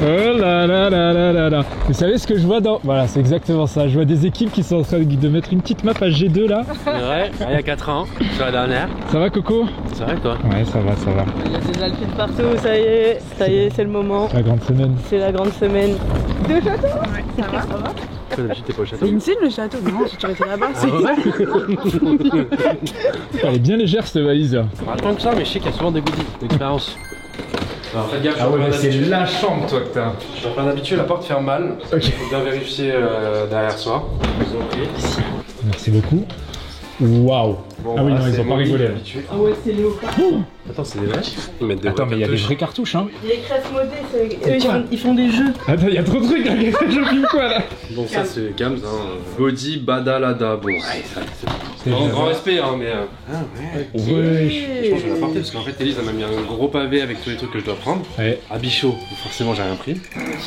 Oh là là là là là là. Vous savez ce que je vois dans... Voilà, c'est exactement ça. Je vois des équipes qui sont en train de mettre une petite map à G2 là. Ouais, il y a 4 ans, sur la dernière. Ça va Coco? Ça va toi? Ouais, ça va, ça va. Il y a des alpines partout, ça y est, c'est le moment. La grande semaine. C'est la grande semaine. De château? Ouais, ça va, ça va. D'habitude t'es pas au château. C'est une cible le château? Non, j'ai toujours été là-bas. Elle est bien légère cette valise là. Pas tant que ça, mais je sais qu'il y a souvent des goodies d'expérience. Alors faites gaffe, Ah ouais, c'est la chambre toi que t'as. Je suis en plein d'habitude, la porte ferme mal. Ok. Il faut bien vérifier derrière soi. Je vous en prie. Merci beaucoup. Waouh. Bon, ah oui, voilà, non, ils c'est ont pas Molly, rigolé. d'habitude. Ah ouais, c'est léopard. Attends, c'est des vrais? Ils mettent des Attends, mais il y a des cartouches. vraies cartouches hein. Les crêpes modées, eux ils font des jeux. Attends, il y a trop de trucs là. Je filme quoi là? Bon, ça c'est Gams, hein. Body Badalada. Bon, ouais, ça c'est grand respect, hein, mais. Ah ouais. Ouais. Je pense que je vais la porter parce qu'en fait, Elise elle m'a mis un gros pavé avec tous les trucs que je dois prendre. Ouais. À Bichot, forcément, j'ai rien pris.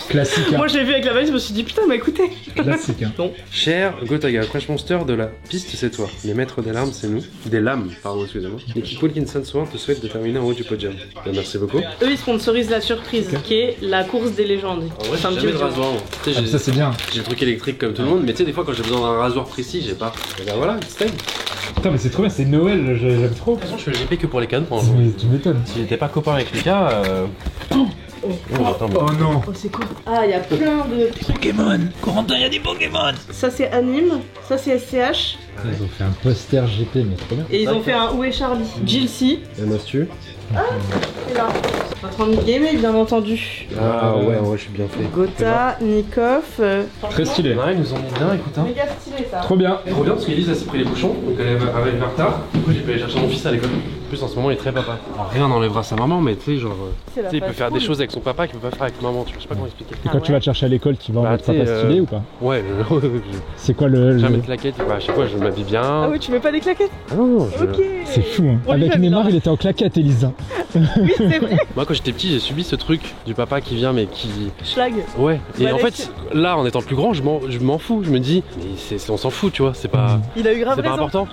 Classique hein. Moi je l'ai vu avec la valise, je me suis dit putain, mais écoutez. Classique hein. Bon. Cher Gotaga, Crash Monster de la piste, c'est toi. Les maîtres des larmes, c'est nous. Des lames, pardon, excusez-moi. L'équipe Wilkinson Sword te souhaite de terminer en haut du podium. Ben, merci beaucoup. Eux ils sponsorisent la surprise, qui est la course des légendes. En vrai, C'est un j'ai petit jamais de peu rasoir. Tu sais, Ah, ça c'est bien. j'ai le truc électrique comme tout le monde, mais tu sais, des fois, quand j'ai besoin d'un rasoir précis, j'ai pas. Et ben voilà, it's time. Putain mais c'est trop bien, c'est Noël, j'aime trop. De toute façon, je fais le GP que pour les cannes pour un jour. Mais tu m'étonnes. Si j'étais pas copain avec Lucas, attends, mais- Oh non. Oh c'est cool. Ah il y a plein de Pokémon. Corentin, il y a des Pokémon. Ça c'est Anime, ça c'est SCH. Ils ont fait un poster GP mais trop bien. Et ils ont fait un Où est Charlie? Jill C. Et Mastu. C'est là. Notre ami Gamey bien entendu. Ah ouais, je suis bien fait. Gotha, Nikov. Très stylé. Ouais, ils nous ont mis bien, écoute. Hein. Méga stylé ça. Trop bien. Trop bien parce qu'Elise elle s'est pris les bouchons, donc elle avait en retard. Du coup j'ai pu aller chercher mon fils à l'école. En plus en ce moment il est très papa. Alors, rien n'enlèvera sa maman, mais tu sais, genre. C'est la Tu sais, il peut faire des patrouille. choses avec son papa qu'il peut pas faire avec maman, tu vois, je sais pas comment expliquer. Et quand tu vas te chercher à l'école, tu vas en Bah, mode tu sais, papa stylé ou pas? Ouais, C'est quoi le... jamais de claquettes, bah, à chaque fois je m'habille bien. Ah oui, tu mets pas des claquettes? Ah non, je- Ok. C'est fou hein. On lui Avec fait Neymar, bien. il était en claquette Elisa. Oui, c'est vrai. Moi quand j'étais petit j'ai subi ce truc du papa qui vient mais qui. Schlag. Ouais, et Bah, en laisse- fait là en étant plus grand je m'en fous, je me dis, mais on s'en fout tu vois, c'est pas. Il a eu grave C'est pas raison. important.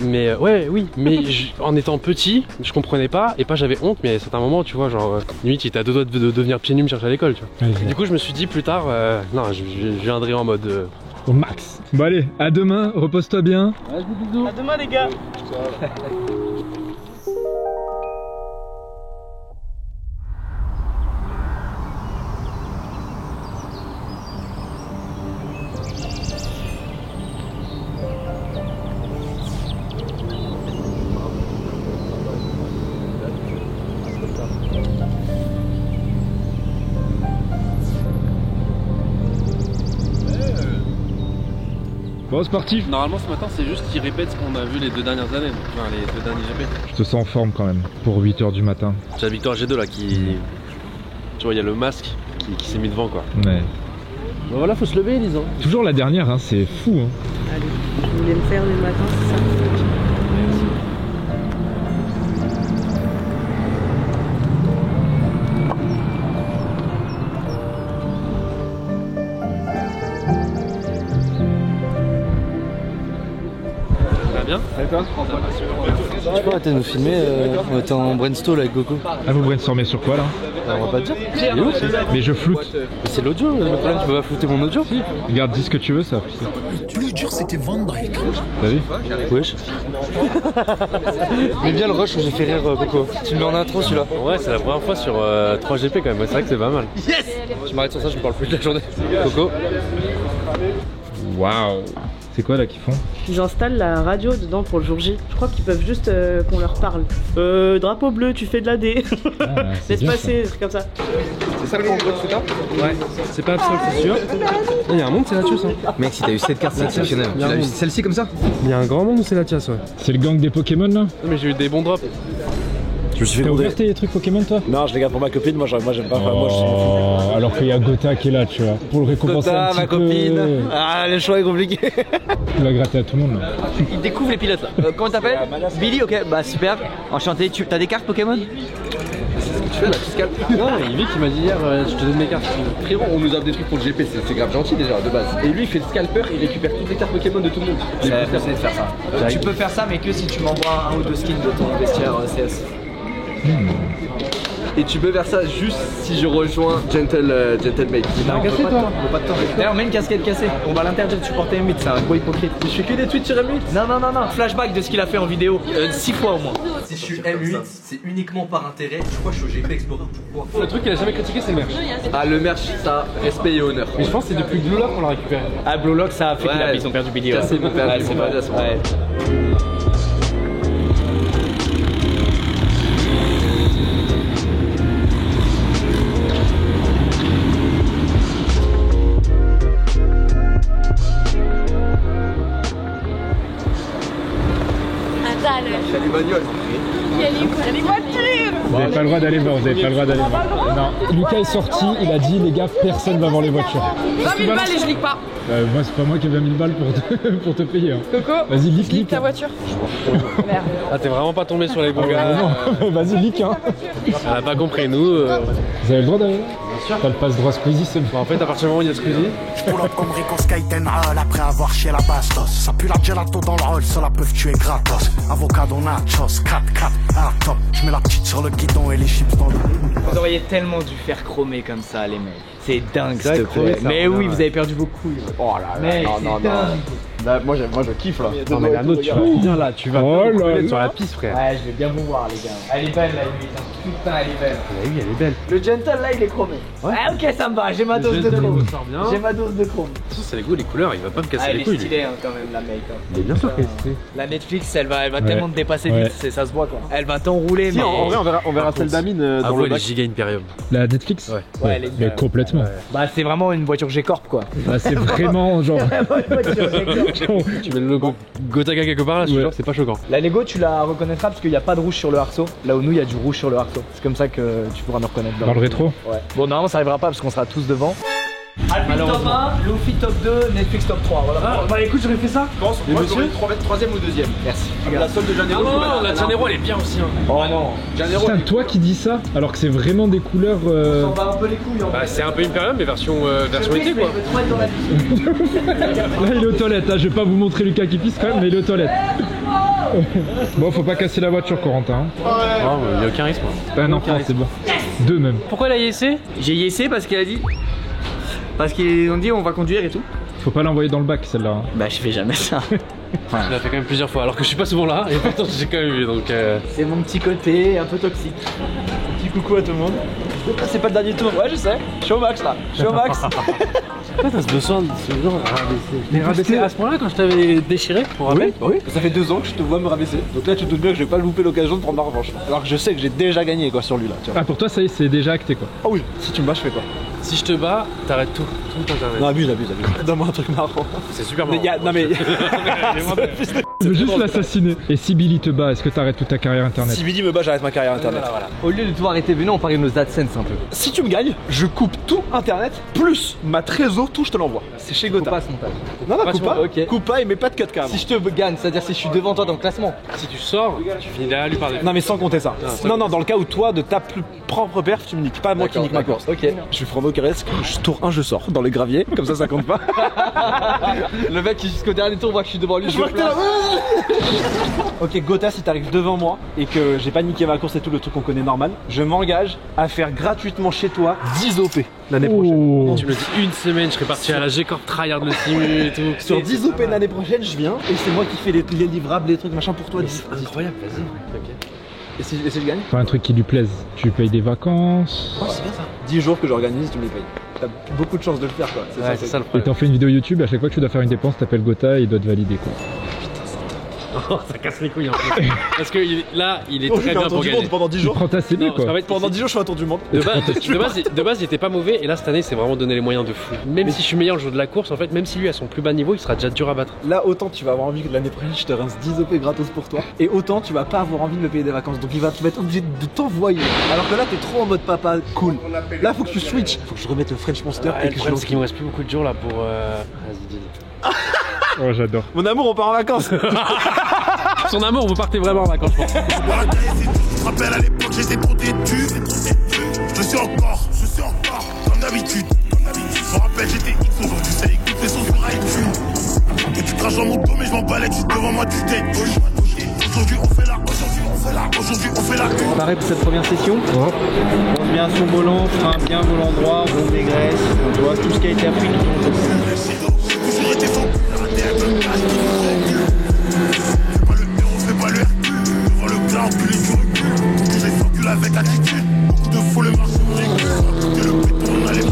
Mais ouais, oui. Mais en étant petit, je comprenais pas et pas j'avais honte. Mais à certains moments, tu vois, genre limite, il était à deux doigts de devenir pieds nus me chercher à l'école, tu vois. Ouais, Du coup, je me suis dit plus tard, non, je viendrai en mode. au max. Bon allez, à demain, repose-toi bien. À demain les gars. Bon, c'est parti. Normalement, ce matin, c'est juste qu'ils répètent ce qu'on a vu les 2 dernières années, enfin les 2 derniers GP. Je te sens en forme quand même pour 8h du matin. C'est la victoire G2 là qui. Tu vois, il y a le masque qui s'est mis devant quoi. Ouais. Bon, voilà, faut se lever, Elisa. Toujours la dernière, hein, c'est fou. Hein. Allez, je voulais me faire le matin, c'est ça. Ça va bien? Tu peux arrêter de nous filmer, on était en brainstorm avec Goku. Ah, vous brainstormez sur quoi là? On va pas te dire. Il est où c'est Mais je floute. Mais c'est l'audio, le problème, tu peux pas flouter mon audio. Regarde, dis ce que tu veux, ça. Le dur c'était Van Dyke. T'as vu? Wesh. Mais bien le rush où j'ai fait rire Coco. Tu le mets en intro celui-là. Ouais, c'est la première fois sur 3 GP quand même, c'est vrai que c'est pas mal. Je m'arrête sur ça, je me parle plus de la journée. Coco. Waouh. C'est quoi là qu'ils font? Ils installent la radio dedans pour le jour J. Je crois qu'ils peuvent juste qu'on leur parle. Drapeau bleu, tu fais de la D. Ah, c'est Laisse bien, passer, des trucs comme ça. C'est ça le combo de foot. Ouais, c'est pas absolu, c'est sûr. Il y a un monde, c'est la tueuse. Hein. Mec, si t'as eu cette carte, c'est exceptionnel. Tu l'as eu celle-ci comme ça? Il y a un grand monde où c'est la tiasse, ouais. C'est le gang des Pokémon là? Non, mais j'ai eu des bons drops. Je me suis fait T'as gronder. ouvert tes trucs Pokémon toi? Non, je les garde pour ma copine, moi j'aime pas. Enfin, moi je suis. Oh, alors qu'il y a Gotha qui est là, tu vois. Pour le récompenser un petit ma peu. copine. Ah, le choix est compliqué. Tu l'as gratté à tout le monde là. Il découvre les pilotes là. Comment t'appelles? Billy, ok, bah super, enchanté. T'as des cartes Pokémon? Tu fais la fiscale? Non, mais Yvick il m'a dit hier, je te donne mes cartes. Frérot, on nous offre des trucs pour le GP, c'est grave gentil déjà de base. Et lui il fait le scalper, il récupère toutes les cartes Pokémon de tout le monde. C'est possible de faire ça. Tu peux faire ça, mais que si tu m'envoies un ou deux skins de ton vestiaire CS. Et tu peux faire ça juste si je rejoins Gentlemate. T'as un café toi? D'ailleurs, mets une casquette cassée. On va l'interdire de supporter M8, c'est un gros hypocrite. Je fais que des tweets sur M8. Non. Flashback de ce qu'il a fait en vidéo. 6 fois au moins. Si je suis M8, c'est uniquement par intérêt. Je crois que je suis au GP Explorer. Pourquoi? Le truc qu'il a jamais critiqué, c'est le merch. Ah, le merch, ça, respect et honneur. Mais je pense que c'est depuis Blue Lock qu'on l'a récupéré. Ah, Blue Lock, ça a fait qu'ils ont perdu Billy. Cassé, ils ont perdu, c'est vrai. ouais. Il y a les bagnoles. Il y a les voitures. Vous n'avez pas le droit d'aller voir, vous n'avez pas le droit d'aller voir. Non, Lucas est sorti, il a dit les gars, personne va voir les voitures. 20 000 balles et je ligue pas. Moi, c'est pas moi qui ai 20 000 balles pour te payer. Hein. Coco, vas-y, ligue lick. ta voiture. Merde. Ah, t'es vraiment pas tombé sur les bons gars. Non, vas-y, lick. Hein. On a pas compris, nous. Vous avez le droit d'aller là? Bien sûr. T'as le passe droit Squeezie, c'est bon. En fait, à partir du moment où il y a Squeezie. Pull up comme Rico Skytenhall après avoir chié la bastos. Ça pue la gelato dans le hall, cela peut tuer gratos. Avocado nachos, 4-4 à la top. Je mets la petite sur le guidon et les chips dans le. Vous auriez tellement dû faire chromer comme ça, les mecs. C'est dingue, s'il te plaît. Mais oui, vous avez perdu vos couilles. Oh là là, Mec, non. Bah, moi je kiffe là. Non, mais la nôtre, tu vas bien là, tu vas sur la piste, frère. Ouais, je vais bien vous voir, les gars. Elle est belle, la 8. Putain, elle est belle. Oui, elle est belle. Le gentle, là, il est chromé. Ouais, ok, ça me va. J'ai ma dose de chrome. J'ai ma dose de chrome. C'est les goûts, les couleurs, il va pas me casser Elle les est couilles. stylée, hein, quand même, la mec. Il est bien sûr qu'elle est stylée. La Netflix, elle va tellement te dépasser vite, ça se voit quoi. Elle va t'enrouler, mais. En vrai, on verra celle d'Amine dans le bac. Giga Imperium. La Netflix? Ouais, elle est mais complètement. Bah, c'est vraiment une voiture G-Corp quoi. Là, c'est vraiment genre. Tu mets le logo Gotaga quelque part là, je te jure, c'est pas choquant. La Lego, tu la reconnaîtras parce qu'il n'y a pas de rouge sur le arceau. Là où nous, il y a du rouge sur le arceau. C'est comme ça que tu pourras nous reconnaître. Dans le rétro? Ouais. Bon, normalement, ça arrivera pas parce qu'on sera tous devant. Alpine top 1, Luffy top 2, Netflix top 3. Voilà. Bah écoute, j'aurais fait ça. Je pense, moi je vais troisième ou deuxième. Merci. La solde de Janeiro. Non, la Janeiro elle est bien aussi. Oh non. Janeiro. Putain, toi qui dis ça, alors que c'est vraiment des couleurs. On s'en bat un peu les couilles. Bah, c'est un peu Imperium, mais version été quoi. Là, il est aux toilettes, hein. Je vais pas vous montrer Lucas qui pisse quand même, mais il est aux toilettes. Bon, faut pas casser la voiture, Corentin. Non, il y a aucun risque. Ah non, c'est bon. Deux même. Pourquoi la YC? J'ai yessé parce qu'elle a dit. Parce qu'ils ont dit on va conduire et tout. Faut pas l'envoyer dans le bac celle-là. Hein. Bah je fais jamais ça. Je l'ai fait quand même plusieurs fois, alors que je suis pas souvent là, et pourtant j'ai quand même vu donc. C'est mon petit côté un peu toxique. Petit coucou à tout le monde. C'est pas le dernier tour, ouais je sais. Je suis au max là. Je suis au max. Pourquoi t'as ce besoin de ce genre de rabaisser? Mais rabaisser à ce point-là quand je t'avais déchiré pour rappeler? Oui, ça fait 2 ans que je te vois me rabaisser. Donc là, tu te doutes bien que je vais pas louper l'occasion de prendre ma revanche. Alors que je sais que j'ai déjà gagné quoi sur lui là. Tu vois. Ah, pour toi, ça y est, c'est déjà acté quoi. Ah oui, si tu me bats, je fais quoi? Si je te bats, t'arrêtes tout internet. Non, abuse. Donne-moi un truc marrant. C'est super marrant. Non mais. Je veux juste l'assassiner. Et si Billy te bat, est-ce que t'arrêtes toute ta carrière internet? Si Billy me bat, j'arrête ma carrière internet. Voilà. Au lieu de tout arrêter, venez on parie nos AdSense un peu. Si tu me gagnes, je coupe tout internet, plus ma trésor, tout je te l'envoie. C'est chez Gotha. Coupe pas ce montage. Non, coupe pas. Ok. Coupe pas et mets pas de cut quand même. Si je te gagne, c'est-à-dire si je suis devant toi dans le classement. Si tu sors, tu finis derrière lui par défaut. Non mais sans compter ça. Non, dans le cas où toi, de ta plus propre perf, tu me niques. Pas moi qui nique ma course. Ok. Je fais Frodo Caresque, tour 1 je sors dans les graviers, comme ça compte pas. Le mec qui jusqu'au dernier tour voit que je suis devant lui. Je vois que t'es là. Ok, Gotha, si t'arrives devant moi et que j'ai pas niqué ma course et tout le truc qu'on connaît normal, je m'engage à faire gratuitement chez toi 10 OP l'année prochaine. Tu me dis une semaine, je serais parti à la G-Corp tryhard le simu et tout. Sur 10 OP l'année prochaine, je viens et c'est moi qui fais les livrables, les trucs machin pour toi. C'est incroyable, vas-y. Et si je gagne? Enfin, un truc qui lui plaise. Tu lui payes des vacances. Oh, c'est bien ça. 10 jours que j'organise, tu me les payes. T'as beaucoup de chance de le faire quoi. C'est ça le Et problème. t'en fais une vidéo YouTube, à chaque fois que tu dois faire une dépense, t'appelles Gotha et il doit te valider quoi. Oh, ça casse les couilles en fait. Parce que là, il est Oh, très je fais un bien tour pour du gagner. monde pendant 10 Tu jours. prends ta CB Non, parce quoi. qu'en fait, Pendant 10 jours, je fais un tour du monde. De base, il était pas mauvais et là cette année c'est vraiment donné les moyens de fou. Même si je suis meilleur le jour de la course, en fait, même si lui à son plus bas niveau, il sera déjà dur à battre. Là, autant tu vas avoir envie que l'année prochaine je te rince 10 OP gratos pour toi, et autant tu vas pas avoir envie de me payer des vacances. Donc tu vas être obligé de t'envoyer. Alors que là, t'es trop en mode papa cool. Là, faut que tu switch. Faut que je remette le French Monster et Le que je problème lance. c'est qu'il me reste plus beaucoup de jours là pour. Vas-y, dis. Oh, j'adore. Mon amour, on part en vacances. Son amour, vous partez vraiment en vacances, je pense. Je me rappelle à l'époque, j'étais pour des tubes. Je suis encore, comme d'habitude. Je me rappelle, j'étais X, aujourd'hui ça écoute les sons sur iTunes. Que tu craches dans mon dos, mais je m'en balais, tu devant moi, tu t'es. Aujourd'hui on fait la, Pareil pour cette première session. On se met un son volant, frein bien volant droit, on dégraisse, on voit tout ce qui a été appris tout au long. Avec attitude, beaucoup de fous le marché, que le béton on a les mains.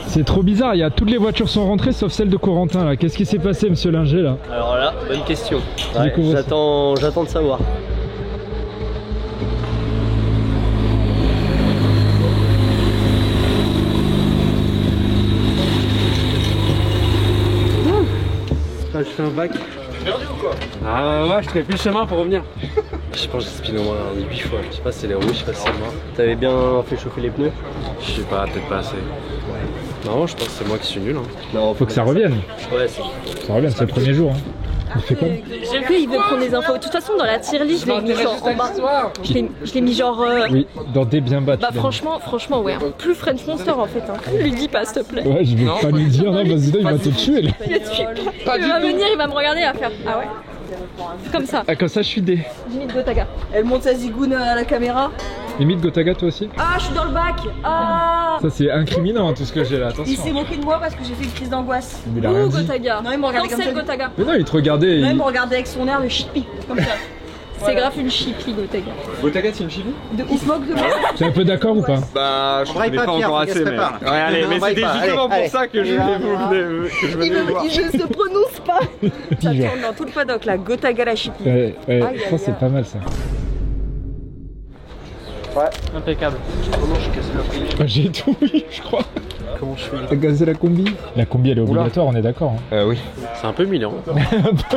C'est trop bizarre, il y a toutes les voitures sont rentrées sauf celle de Corentin là. Qu'est-ce qui s'est passé monsieur Linger là? Alors là, bonne question. Ouais, j'attends de savoir. Je fais un bac. Perdu ou quoi? Ah ouais, je ferai plus le chemin pour revenir. Je pense que j'ai spiné au moins 8 fois. Je sais pas si c'est les roues, je sais pas si c'est moi. T'avais bien fait chauffer les pneus? Je sais pas, peut-être pas assez. Non, je pense que c'est moi qui suis nul. Hein. Non, faut que ça revienne. Ouais, ça revienne, c'est le premier jour. Hein. Il fait quoi? Lui, il veut prendre des infos. De toute façon, dans la tier list, je l'ai mis genre en bas. Je l'ai mis genre. Oui, dans des bien bas. Bah, franchement, ouais. Plus French Monster en fait. Hein. Lui dis pas, s'il te plaît. Ouais, je vais pas lui dire, non, parce que il va te tuer là. Il va venir, il va me regarder, il va faire. Ah ouais? Comme ça. Ah, comme ça, je suis dé. Limite Gotaga. Elle monte sa zigoune à la caméra. Limite Gotaga, toi aussi? Ah, je suis dans le bac. Ah. Ça, c'est incriminant tout ce que j'ai là, attention. Il s'est moqué de moi parce que j'ai fait une crise d'angoisse. Mais il a rien dit. Gotaga. Non, il me regardait comme ça. Gotaga. Mais non, il te regardait. Non, il me regardait avec son air de chippie, comme ça. C'est grave une chippie, Gotaga. Gotaga, c'est une chippie? Il se moque de moi. T'es un peu d'accord ou pas? Bah, je connais pas encore assez, mais... Ouais, allez, mais c'était justement pour ça que je venais vous voir. Je se prononce pas. Ça tourne dans tout le paddock, là. Gotaga la chippie. Ouais, je pense que c'est pas mal ça. Ouais, impeccable. Comment je casse la combi? J'ai tout mis, je crois. Comment je fais? T'as gazé la combi? La combi elle est obligatoire, on est d'accord. Hein. Oui. C'est un peu humiliant.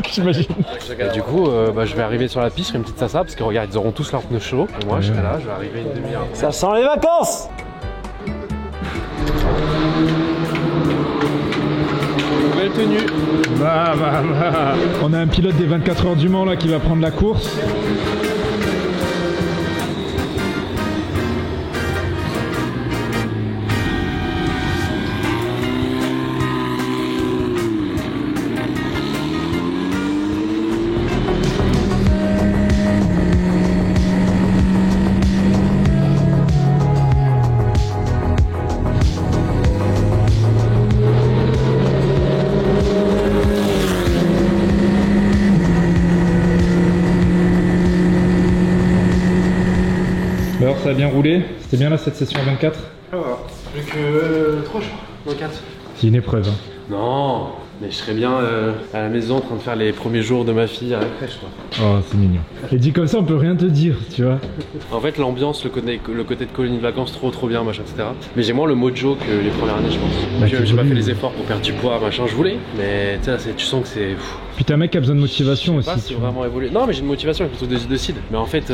J'imagine. Et du coup, je vais arriver sur la piste, une petite sasa, parce que regarde, ils auront tous leurs pneus chauds. Et moi, je serai là, je vais arriver une demi-heure. Ça sent les vacances! Nouvelle tenue. Bah. On a un pilote des 24 heures du Mans là qui va prendre la course. Alors ça a bien roulé, c'était bien là cette session 24? Ah ouais, plus que 3 jours, 24. C'est une épreuve. Hein. Non, mais je serais bien à la maison en train de faire les premiers jours de ma fille à la crèche quoi. Oh c'est mignon. Et dit comme ça on peut rien te dire, tu vois. En fait l'ambiance, le côté de colonie de vacances trop bien machin etc. Mais j'ai moins le mojo que les premières années je pense. Bah, J'ai pas fait les efforts pour perdre du poids machin, je voulais. Mais tu sais tu sens que c'est... Puis t'as un mec qui a besoin de motivation aussi. Je sais pas si vraiment évolué. Non mais j'ai une motivation avec le truc de Sid. Mais en fait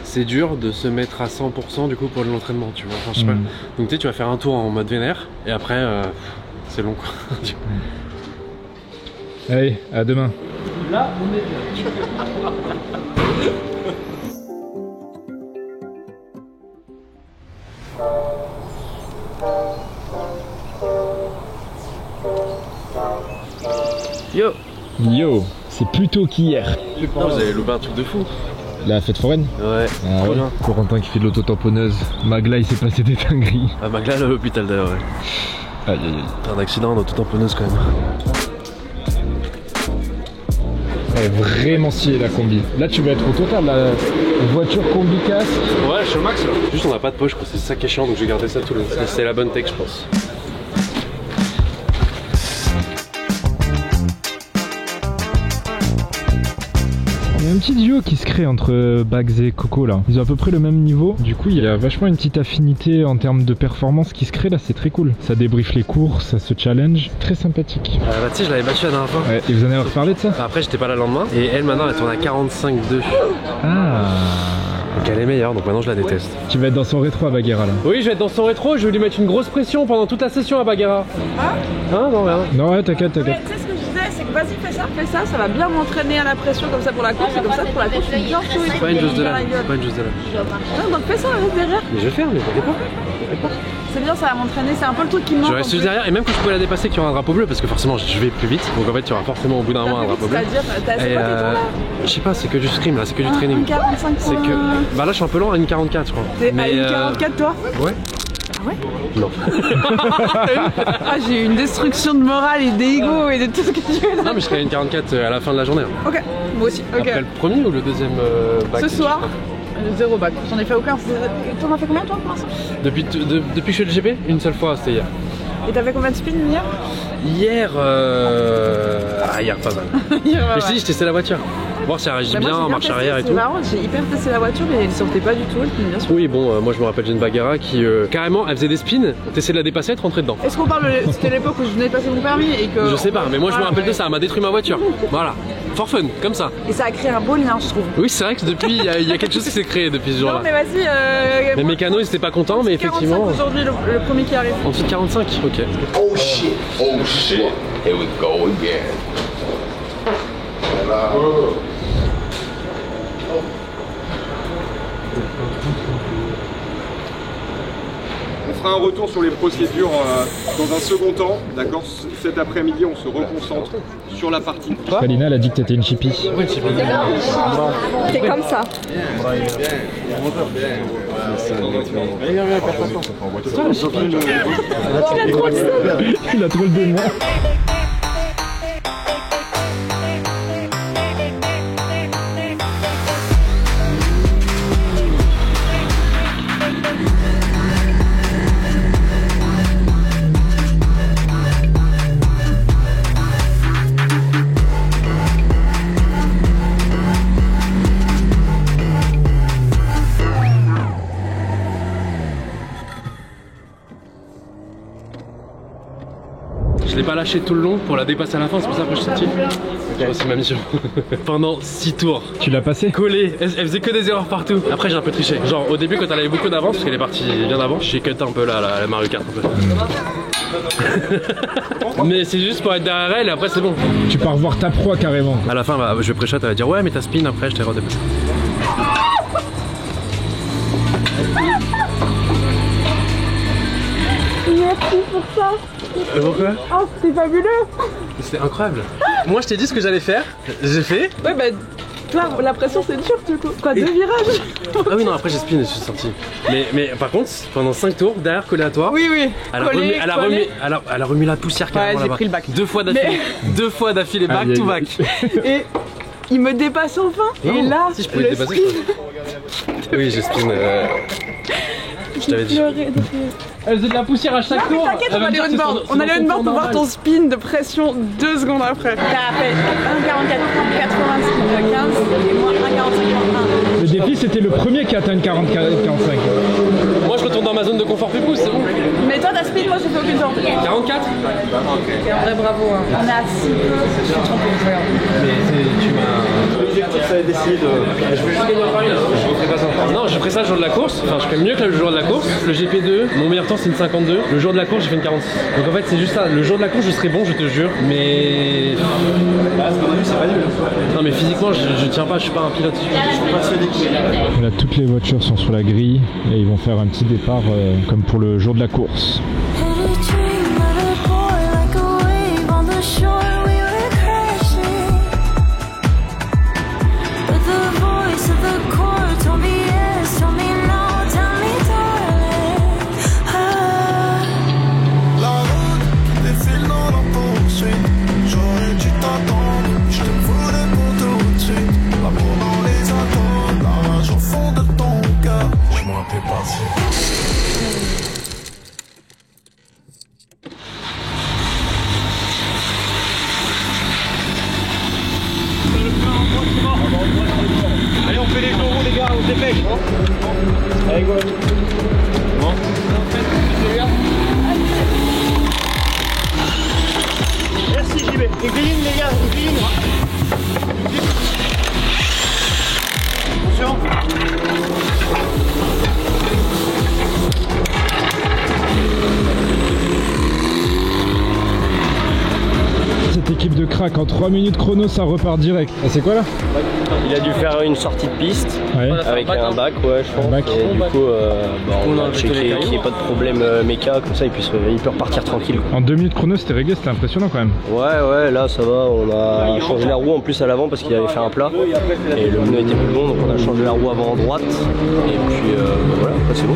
c'est dur de se mettre à 100% du coup pour l'entraînement tu vois. Enfin, je sais pas. Donc tu sais tu vas faire un tour en mode vénère et après c'est long quoi. Allez, à demain. Là on est bien. Yo, c'est plus tôt qu'hier. Non, vous avez loupé un truc de fou. La fête foraine? Ouais, ah, ouais. Corentin qui fait de l'auto-tamponneuse. Magla il s'est passé des dingueries. Ah Magla à l'hôpital d'ailleurs ouais. Aïe aïe aïe. Un accident en auto-tamponneuse quand même. Elle est vraiment stylée la combi. Là tu vas être au total, la voiture combi casque. Ouais je suis au max là. Juste on a pas de poche quoi, c'est ça qui est chiant donc j'ai gardé ça tout le long. C'est la bonne tech je pense. Il y a un petit duo qui se crée entre Bags et Coco là. Ils ont à peu près le même niveau. Du coup il y a vachement une petite affinité en termes de performance qui se crée là, c'est très cool. Ça débriefe les courses, ça se challenge. Très sympathique. Bah tu sais je l'avais battue la dernière fois. Ouais, et vous en avez reparlé de ça? Après j'étais pas là le lendemain. Et elle maintenant elle tourne à 45,2. Ah. Donc elle est meilleure donc maintenant je la déteste. Tu vas être dans son rétro à Baguera là. Oui je vais être dans son rétro, je vais lui mettre une grosse pression pendant toute la session à Baguera. Hein non rien. Non ouais t'inquiète. Tu sais ce que je disais, c'est que vas-y, fais ça, ça va bien m'entraîner à la pression comme ça pour la course, et comme ça pour la course, je suis bien chaud. C'est pas une chose de là, c'est pas une chose de là. Non, donc fais ça, reste derrière. Mais je vais faire, mais t'inquiète pas. C'est bien, ça va m'entraîner, c'est un peu le truc qui me manque. Je reste juste derrière, et même quand je pouvais la dépasser, qu'il y aura un drapeau bleu, parce que forcément je vais plus vite, donc en fait il y aura forcément au bout d'un moment un drapeau bleu. C'est-à-dire, c'est quoi tes temps là? Je sais pas, c'est que du scrim là, c'est que du training. 1,45. C'est que. Bah là je suis un peu lent à 1,44 je crois. T'es à 1,44 toi? Ouais. Ah ouais? Non. Ah, j'ai eu une destruction de morale et d'ego et de tout ce que tu veux. Non mais je serai à 1,44 à la fin de la journée. Ok, moi aussi. Ok. Après le premier ou le deuxième bac? Ce soir, 0 bac. J'en ai fait aucun. T'en as fait combien toi pour l'instant? Depuis que je fais le GP, une seule fois, c'était hier. Et t'as fait combien de spin hier? Hier, hier pas mal. Hier, mais je te dis, je testais la voiture. Voir si elle réagit bien en marche arrière et tout. C'est marrant, j'ai hyper testé la voiture mais elle sortait pas du tout, elle tenait bien sûr. Oui bon, moi je me rappelle d'une Baguera qui carrément elle faisait des spins, t'essayais de la dépasser, elle te rentrait dedans. Est-ce qu'on parle c'était l'époque où je venais de passer mon permis et que... Je sais pas, mais moi je me rappelle de ça, elle m'a détruit ma voiture. Voilà, for fun, comme ça. Et ça a créé un beau lien je trouve. Oui c'est vrai que depuis, il y a quelque chose qui s'est créé depuis ce jour-là. Non mais vas-y... les mécanos ils étaient pas contents mais effectivement... aujourd'hui le premier qui arrive. En dessous de 45, ok. Oh shit, here we go again. On fera un retour sur les procédures dans un second temps, d'accord? Cet après-midi, on se reconcentre sur la partie. Palina, elle a dit que t'étais une chippie. Oui, chippie. C'est comme ça. Il a trop le démon. Je l'ai pas lâché tout le long pour la dépasser à la fin, c'est pour ça que je suis sorti. C'est ma mission. Pendant 6 tours. Tu l'as passé? Collé, elle faisait que des erreurs partout. Après j'ai un peu triché. Genre au début quand elle avait beaucoup d'avance, parce qu'elle est partie bien avant, j'ai cut un peu là, la Mario Kart un peu. Mais c'est juste pour être derrière elle et après c'est bon. Tu pars voir ta proie carrément. À la fin je vais pré-shot, elle va dire ouais mais t'as spin après je t'ai redépassé. Merci pour ça. Pourquoi? Oh c'était fabuleux. C'était incroyable. Moi je t'ai dit ce que j'allais faire, j'ai fait. Ouais bah toi la pression c'est dur du coup. Quoi, 2 virages? Ah oui non après j'ai spin et je suis sorti. Mais par contre pendant 5 tours derrière collé à toi. Oui oui. Elle a remis la poussière carrément. Ouais j'ai pris le bac. 2 fois d'affilée. 2 fois d'affilée back to back. Et il me dépasse enfin. Non, et là si je pouvais le dépasser. Oui j'ai spin. Je t'avais dit. Elle faisait de la poussière à chaque tour. T'inquiète, on allait une borne. On allait une borne pour voir ton spin de pression 2 secondes après. T'as fait 1,44, 86, 15 et moi 1,45. Le défi c'était le premier qui atteint 40-45. Moi je retourne dans ma zone de confort pépouze, c'est bon. Mais toi t'as spin, moi j'ai fait aucune sorte. 44. Et en vrai bravo. On est à 6 peu. Je suis trompé, regarde. Mais tu m'as. L'objectif ça a décidé de. Je veux juste gagner en Paris là. Je referai pas ça. Non, je ferai ça le jour de la course. Enfin, je ferai mieux que le jour de la course. Le GP2, mon meilleur temps c'est une 52. Le jour de la course, j'ai fait une 46. Donc en fait, c'est juste ça. Le jour de la course, je serai bon, je te jure. Mais. Là, ce qu'on a vu, c'est pas nul. Non, mais physiquement, je tiens pas, je suis pas un pilote. Là, toutes les voitures sont sur la grille et ils vont faire un petit départ comme pour le jour de la course. Allez, on fait les euros, les gars, on se dépêche. Allez, go. Bon. Merci, JB. Et green, les gars, green. Attention. Cette équipe de crack craque en 3 minutes chrono, ça repart direct. Ah, c'est quoi là? Il a dû faire une sortie de piste avec un bac, ouais, je pense. Et du coup, on a checké qu'il n'y ait pas de problème méca, comme ça il peut repartir tranquille. En 2 minutes chrono, c'était réglé, c'était impressionnant quand même. Ouais, là ça va. On a changé la roue en plus à l'avant parce qu'il avait fait un plat et le pneu était plus long, donc on a changé la roue avant en droite. Et puis voilà, après c'est bon.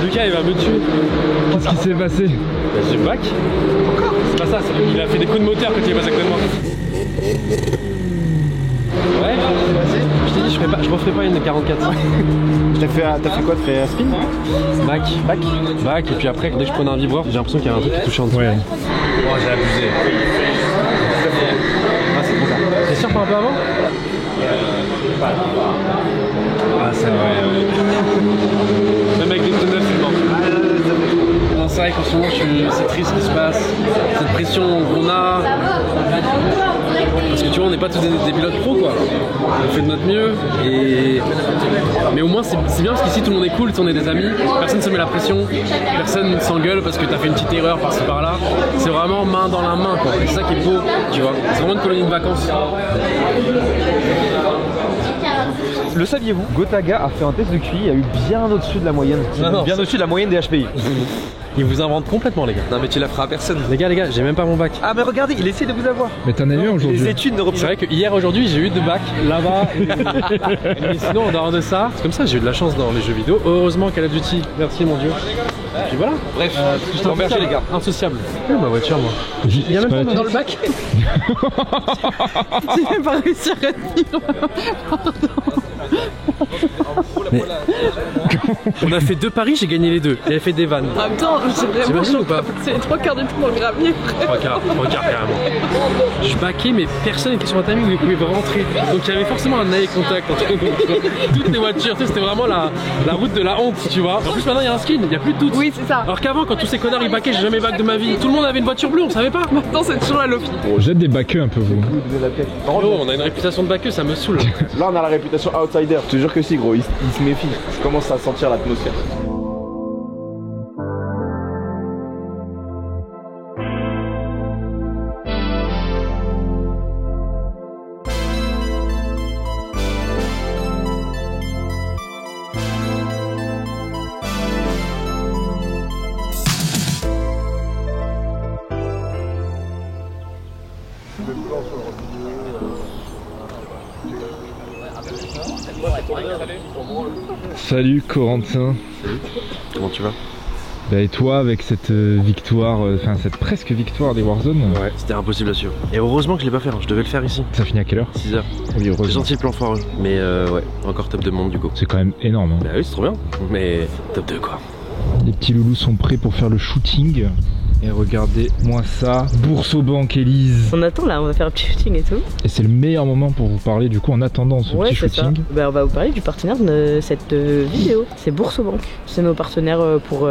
Lucas il va me tuer. Qu'est-ce qui s'est passé? Bah, j'ai bac. Encore? C'est pas ça, c'est qu'il a fait des coups de moteur quand il est passé à côté de moi. Ouais, je t'ai dit je referai pas une 44. T'as fait quoi? T'as fait un spin? Bac, et puis après dès que je prenais un vibreur, j'ai l'impression qu'il y avait un truc qui touchait en dessous. Ouais. Oh j'ai abusé. Ah c'est trop tard. T'es sûr pas un peu avant? Ah c'est vrai. Même avec des pneus neufs, il manque. Non, c'est vrai qu'en ce moment, c'est triste ce qui se passe. Cette pression qu'on a. Parce que tu vois, on n'est pas tous des pilotes pros, quoi. On fait de notre mieux. Mais au moins, c'est bien parce qu'ici, tout le monde est cool, on est des amis. Personne ne se met la pression. Personne ne s'engueule parce que tu as fait une petite erreur par-ci par-là. C'est vraiment main dans la main, quoi. C'est ça qui est beau, tu vois. C'est vraiment une colonie de vacances. Le saviez-vous? Gotaga a fait un test de QI, il a eu bien au-dessus de la moyenne. Bien au-dessus de la moyenne des HPI. Il vous invente complètement, les gars. Non mais tu la feras à personne. Les gars, j'ai même pas mon bac. Ah mais regardez, il essaie de vous avoir. Mais t'en as eu aujourd'hui. Les études ne C'est vrai que hier, aujourd'hui, j'ai eu 2 bacs là-bas. Mais sinon, en dehors de ça, c'est comme ça, j'ai eu de la chance dans les jeux vidéo. Heureusement Call of Duty, merci mon dieu. Et puis voilà. Bref, je t'en remercie les gars. Insociable. Ma voiture, moi. Il y a même pas dans le bac. J'ai même pas réussi à retenir. Mais... On a fait 2 paris, j'ai gagné les 2. Il avait fait des vannes. En même temps, j'ai vraiment. Ou pas? C'est les 3 quarts du tour dans le gravier. 3 quarts carrément. Je baquais, mais personne qui était sur ma timing ne pouvait rentrer. Donc il y avait forcément un eye contact entre toutes les voitures. Tu sais, c'était vraiment la route de la honte, tu vois. En plus, maintenant il y a un skin, il n'y a plus de doute. Oui, c'est ça. Alors qu'avant, quand tous ces connards ils baquaient, j'ai jamais bac de ma vie. Tout le monde avait une voiture bleue, on savait pas. Maintenant, c'est toujours la Lofi. Vous êtes des baqueux un peu, vous. Oh, on a une réputation de baqueux, ça me saoule. Là, on a la réputation outsider. Je te jure que si, gros, il se méfie. Je commence à sentir l'atmosphère. Salut Corentin. Salut. Comment tu vas? Bah et toi avec cette victoire, enfin cette presque victoire des Warzone? Ouais, c'était impossible à suivre. Et heureusement que je l'ai pas fait, je devais le faire ici. Ça finit à quelle heure? 6h. Oui, heureusement. J'ai senti le plan foireux, mais ouais, encore top de monde du coup. C'est quand même énorme. Hein. Bah oui, c'est trop bien, mais top 2 quoi. Les petits loulous sont prêts pour faire le shooting. Et regardez-moi ça, Boursobank Elise. On attend là, on va faire un petit shooting et tout. Et c'est le meilleur moment pour vous parler du coup en attendant ce petit shooting. Bah, on va vous parler du partenaire de cette vidéo, c'est Boursobank. C'est nos partenaires pour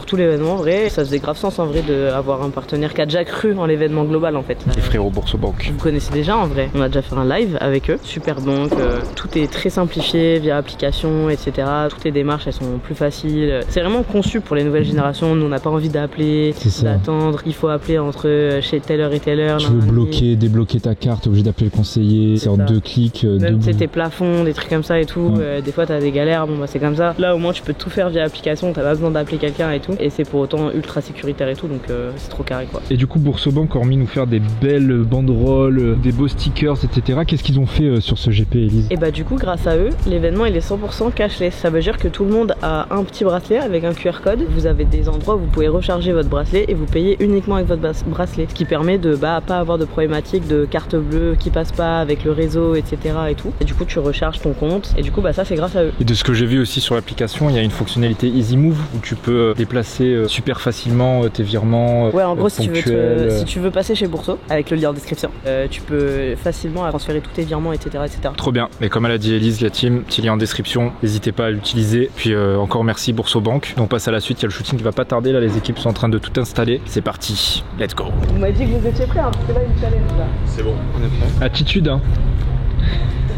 tout l'événement en vrai. Ça faisait grave sens en vrai d'avoir un partenaire qui a déjà cru en l'événement global en fait. Les frérots Boursobank. Vous connaissez déjà en vrai, on a déjà fait un live avec eux. Super banque, tout est très simplifié via application etc. Toutes les démarches elles sont plus faciles. C'est vraiment conçu pour les nouvelles générations, nous on n'a pas envie d'appeler, d'attendre, il faut appeler entre chez telle heure et telle heure. Tu veux bloquer, débloquer ta carte, t'es obligé d'appeler le conseiller, c'est en 2 clics. Même tu sais tes plafonds, des trucs comme ça et tout, des fois t'as des galères, bon bah c'est comme ça. Là au moins tu peux tout faire via application, t'as pas besoin d'appeler quelqu'un et tout, et c'est pour autant ultra sécuritaire et tout, donc c'est trop carré quoi. Et du coup Boursobank, hormis nous faire des belles banderoles, des beaux stickers etc, qu'est-ce qu'ils ont fait sur ce GP Elise? Et bah du coup grâce à eux, l'événement il est 100% cashless, ça veut dire que tout le monde a un petit bracelet avec un QR code, vous avez des endroits où vous pouvez recharger votre bracelet et vous payez uniquement avec votre bracelet, ce qui permet de pas avoir de problématique de carte bleue qui passe pas avec le réseau etc et tout, et du coup tu recharges ton compte et du coup bah ça c'est grâce à eux. Et de ce que j'ai vu aussi sur l'application, il y a une fonctionnalité Easy Move où tu peux déplacer super facilement tes virements ouais en gros si ponctuels. tu veux passer chez Bourso avec le lien en description, tu peux facilement transférer tous tes virements etc. Trop bien, et comme elle a dit Elise, la team, petit lien en description, n'hésitez pas à l'utiliser. Puis encore merci Boursobank. On passe à la suite, il y a le shooting qui va pas tarder là, les équipes sont en train de tout installer. C'est parti, let's go. Vous m'avez dit que vous étiez prêts, hein, parce que là une challenge là. C'est bon, on est prêts. Attitude hein.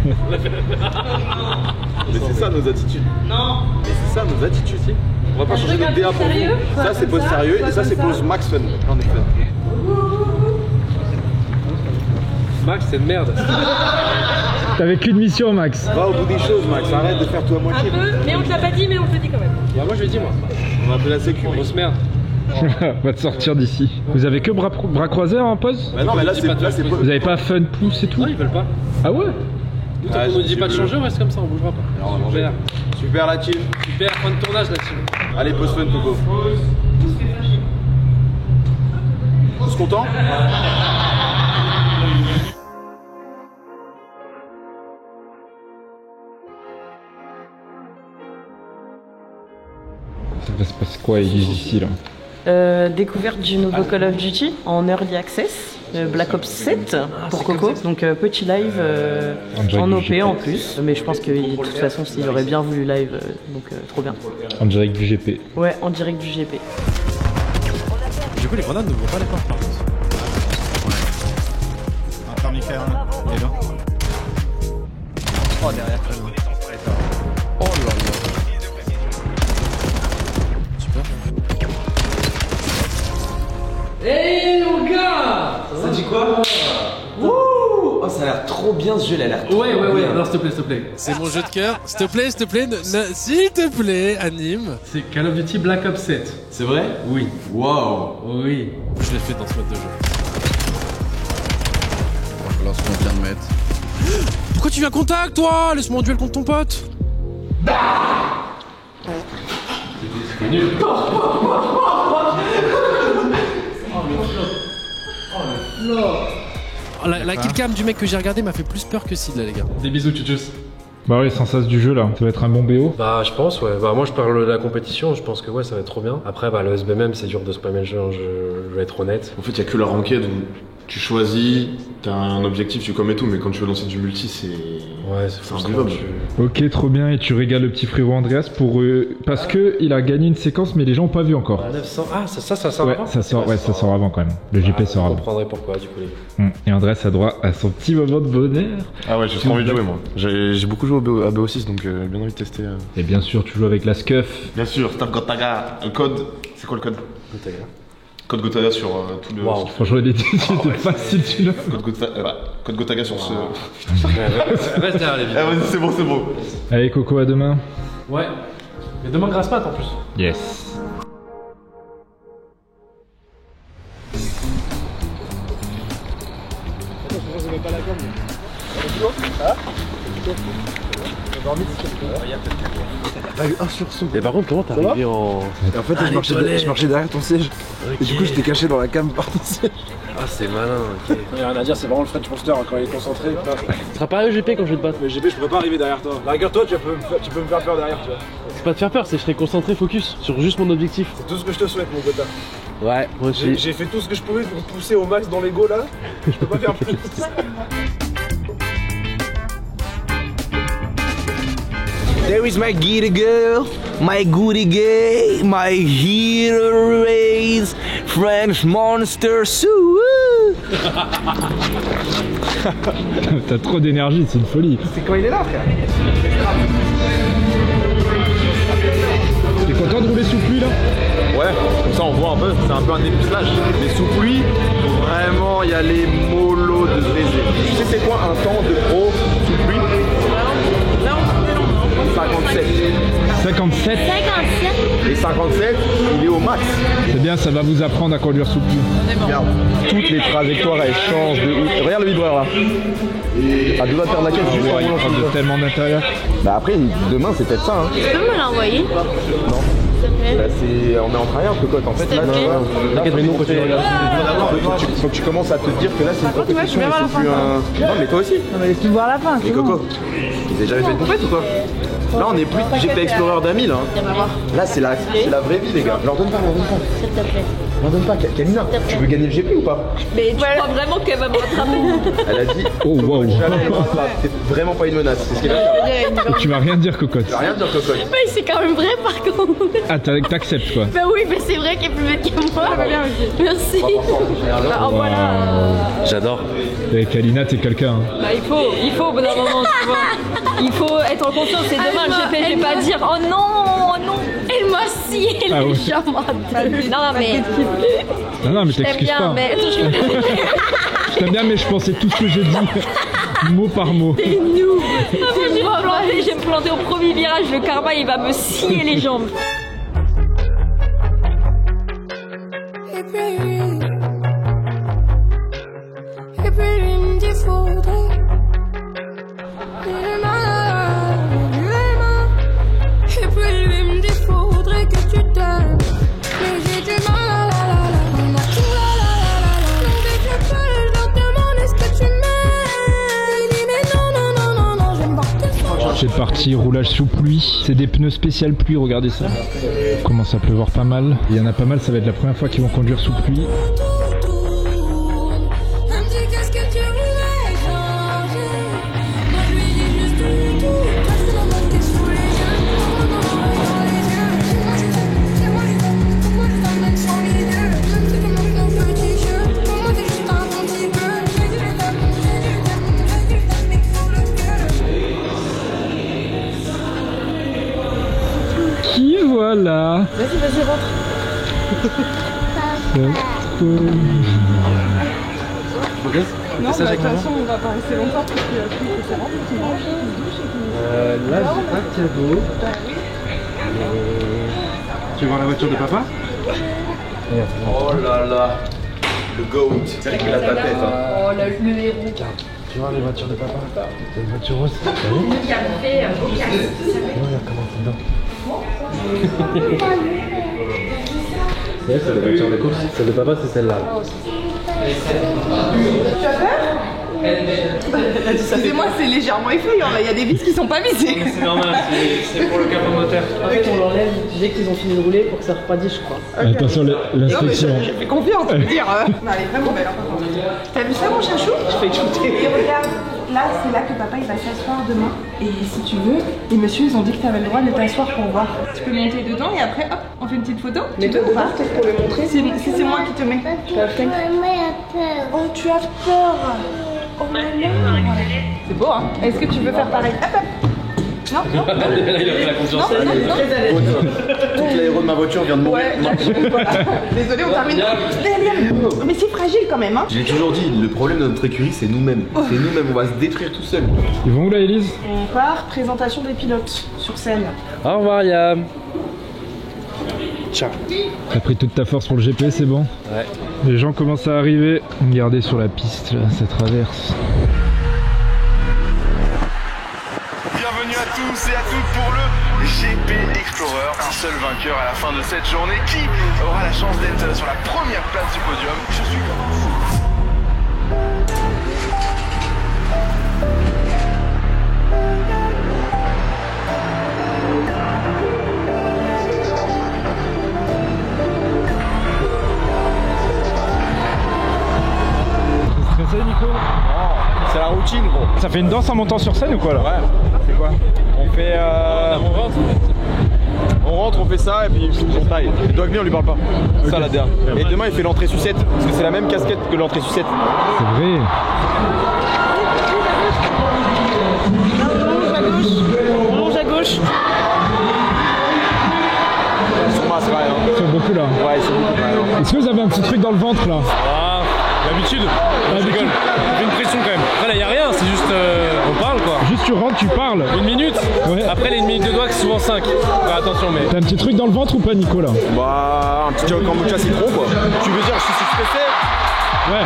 Mais c'est ça nos attitudes. Non. Mais c'est ça nos attitudes, si. On va pas changer notre DA pour vous. Ça c'est pose sérieux et ça c'est pose max fun. On est fun. Max, c'est de merde. T'avais qu'une mission, Max. Va au bout des choses, Max. Arrête de faire tout à moitié. Un peu, mais on te l'a pas dit, mais on te le dit quand même. Bah, moi je l'ai dit, moi. On a appelé la sécu. Grosse merde. Va te sortir d'ici. Vous avez que bras croisés en pause? Bah non, mais là c'est pas. Vous avez pas fun pouce et tout? Non, ils veulent pas. Ah ouais? Tant qu'on nous dit pas de changer, on reste comme ça, on bougera pas. Alors, super. Super la team. Super, fin de tournage la team. Allez, pause fun, Coco. Tous contents? Ça va se passer quoi ici là? Découverte du nouveau Call of Duty en Early Access, Black Ops 7 pour Coco. Donc petit live en OP en plus. Mais je pense que de toute façon il aurait bien voulu live, donc trop bien. En direct du GP. Ouais, en direct du GP. Du coup les grenades ne vont pas les portes par contre. Ouais. Un thermifère, il est là. Oh derrière. Oh là là. Hey mon gars! Ça dit quoi? Wouh! Oh, ça a l'air trop bien ce jeu, il a l'air trop Ouais, bien. non, s'il te plaît. C'est mon jeu de cœur. S'il te plaît, s'il te plaît, anime. C'est Call of Duty Black Ops 7. C'est vrai? Oui. Waouh! Oui. Je l'ai fait dans ce mode de jeu. Voilà ce qu'on vient de mettre. Pourquoi tu viens contact, toi? Laisse-moi en duel contre ton pote. C'est nul. Oh, la killcam du mec que j'ai regardé m'a fait plus peur que Sid là les gars. Des bisous Tchutchus. Bah ouais, sans sas du jeu là, ça va être un bon BO. Bah je pense ouais, bah moi je parle de la compétition, je pense que ouais ça va être trop bien. Après bah le SBMM c'est dur de spammer le jeu, hein, je vais être honnête. En fait, il y a que la ranked où tu choisis, t'as un objectif, tu commets tout, mais quand tu veux lancer du multi, c'est. Ouais, c'est invivable. Ok, trop bien, et tu régales le petit frérot Andreas pour parce que il a gagné une séquence, mais les gens ont pas vu encore. 900. Ah ça sort ouais, avant. Ça sort avant quand même. Le GP sort avant. Je comprendrai pourquoi du coup les gars. Et Andreas a droit à son petit moment de bonheur. Ah ouais, j'ai trop envie de jouer moi. J'ai beaucoup joué à BO6 donc bien envie de tester. Et bien sûr, tu joues avec la Scuff. Bien sûr, Staff Gotaga. Le code, c'est quoi le code? Gotaga. Code Gotaga sur tout le. Wow. Franchement, il était facile celui-là. Code Gotaga sur ce. Reste derrière les vidéos. Ah, vas-y, c'est bon. Allez, Coco, à demain. Ouais. Mais demain, grasse mat en plus. Yes. T'as eu un sursaut. Et par contre, comment t'es arrivé en. Et en fait, je marchais derrière ton siège. Okay. Et du coup, j'étais caché dans la cam par ton siège. Ah, c'est malin, ok. Y'a rien à dire, c'est vraiment le French Monster quand il est concentré. Tu seras pas à EGP quand je vais te battre. Mais GP, je pourrais pas arriver derrière toi. La rigueur, toi, tu peux me faire peur derrière, tu vois. C'est pas te faire peur, c'est que je serai concentré, focus sur juste mon objectif. C'est tout ce que je te souhaite, mon gotha. Ouais, moi aussi. J'ai fait tout ce que je pouvais pour pousser au max dans l'ego là. Je peux pas faire plus. There is my guitar girl, my goody gay, my hero race, French monster sous. T'as trop d'énergie, c'est une folie. C'est quand il est là, frère. T'es content de rouler sous pluie là? Ouais, comme ça on voit un peu, c'est un peu un dépucelage. Mais sous pluie, vraiment il y a les mollos de baiser. Tu sais c'est quoi un temps de pro sous pluie? 57. 57. Et 57, il est au max. C'est bien, ça va vous apprendre à conduire sous pluie. Regarde, toutes les trajectoires elles changent de ouf. Regarde le vibreur là. À deux doigts de faire de la caisse juste en roulant de tellement d'intérieur. Bah après, demain c'est peut-être ça. Hein. Tu peux me l'envoyer? Non. Bah, on est en train de cocotte en fait. Là, faut que tu commences à te dire que là c'est une compétition. Non mais toi aussi. Non mais laisse-nous voir la fin. Mais Coco, vous avez jamais fait de compète ou quoi? Là on est plus GP Explorer d'Ami là. Là c'est la vraie vie les gars. Leur donne pas, S'il te plaît. M'en donne pas, Kalina. Tu veux gagner le GP ou pas? Mais tu crois vraiment qu'elle va me rattraper? Elle a dit oh wow. Jamais elle brasse pas. C'est vraiment pas une menace. C'est ce qu'elle a dit. Et tu vas rien dire, cocotte. Tu vas rien dire, cocotte. Mais c'est quand même vrai par contre. Ah, t'acceptes quoi? Bah oui, mais c'est vrai qu'elle est plus bête que moi. Ça va bien aussi. Merci. Bah, oh, voilà. J'adore. Et Kalina, t'es quelqu'un. Hein. Bah il faut au bout d'un moment, tu vois. Il faut être en confiance, c'est demain le GP, je vais pas dire oh non, elle m'a scié les jambes. Non mais mais t'excuses pas. Mais... je t'aime bien, mais je pensais tout ce que j'ai dit, mot par mot. C'est nous. Je vais me planter au premier virage, le karma il va me scier les jambes. Cette partie roulage sous pluie, c'est des pneus spécial pluie, regardez ça. Il commence à pleuvoir pas mal. Il y en a pas mal, ça va être la première fois qu'ils vont conduire sous pluie. Voilà. Vas-y, rentre. Non, de toute façon, on va pas rester longtemps parce que c'est rentre, tu manges, tu te douches et tout. Là, j'ai un cadeau. Tu veux voir la voiture de papa? Oh là là, le GOAT. C'est vrai qu'il a ta tête. Oh, le héros. Tu vois les voitures de papa? C'est une voiture rose. T'as vu? Regarde comment c'est dedans. C'est la voiture de course. Celle de papa, c'est celle-là. Tu as peur? Excusez-moi, c'est légèrement effrayant. Il y a des vis qui sont pas visées. C'est normal, c'est pour le capot moteur. En fait, on l'enlève dès qu'ils ont fini de rouler pour que ça refroidisse, je crois. Okay. Attention, l'inspection. J'ai fait confiance, je veux dire. Non, elle est vraiment belle. T'as vu ça, mon chachou? Je fais écouter. Et regarde, là, c'est là que papa il va s'asseoir demain. Et si tu veux, les messieurs, ils ont dit que t'avais le droit de t'asseoir pour voir. Tu peux monter dedans et après, hop, on fait une petite photo. Mais toi, peut-être pour le montrer. Si c'est moi qui te mets. Oh, tu as peur. Oh, c'est beau, hein? Est-ce que tu veux faire pareil? Hop, hop. Non, non. Là, il a pris la confiance. Toute l'aéro de ma voiture vient de mourir. Ouais, voilà. Désolé, on termine. Mais c'est fragile quand même, hein? J'ai toujours dit, le problème de notre écurie, c'est nous-mêmes. C'est nous-mêmes, on va se détruire tout seul. Ils vont où là, Elise? On part, présentation des pilotes sur scène. Au revoir, Yam. Ciao. T'as pris toute ta force pour le GP, c'est bon? Ouais. Les gens commencent à arriver. Regardez sur la piste, là, ça traverse. Bienvenue à tous et à toutes pour le GP Explorer. Un seul vainqueur à la fin de cette journée. Qui aura la chance d'être sur la première place du podium? Je suis comme un fou. C'est Nico? C'est la routine, gros. Ça fait une danse en montant sur scène ou quoi là? Ouais. C'est quoi? On fait on rentre, on fait ça et puis on taille. Dogny, on lui parle pas. Okay. Ça la dernière. Et demain il fait l'entrée sucette parce que c'est la même casquette que l'entrée sucette. C'est vrai. On mange à gauche. Ils sont masses, ouais. Ils sont beaucoup là. Ouais, ils sont beaucoup là. Est-ce que vous avez un petit truc dans le ventre là? L'habitude, je rigole. Ça fait une pression quand même. Après là, y a rien, c'est juste on parle quoi. Juste tu rentres, tu parles. Une minute. Ouais. Après les 1 minute de doigt, c'est souvent 5. Enfin, attention, mais. T'as un petit truc dans le ventre ou pas, Nico là? Bah, un petit kombucha citron quoi. Tu veux dire, je suis stressé? Ouais.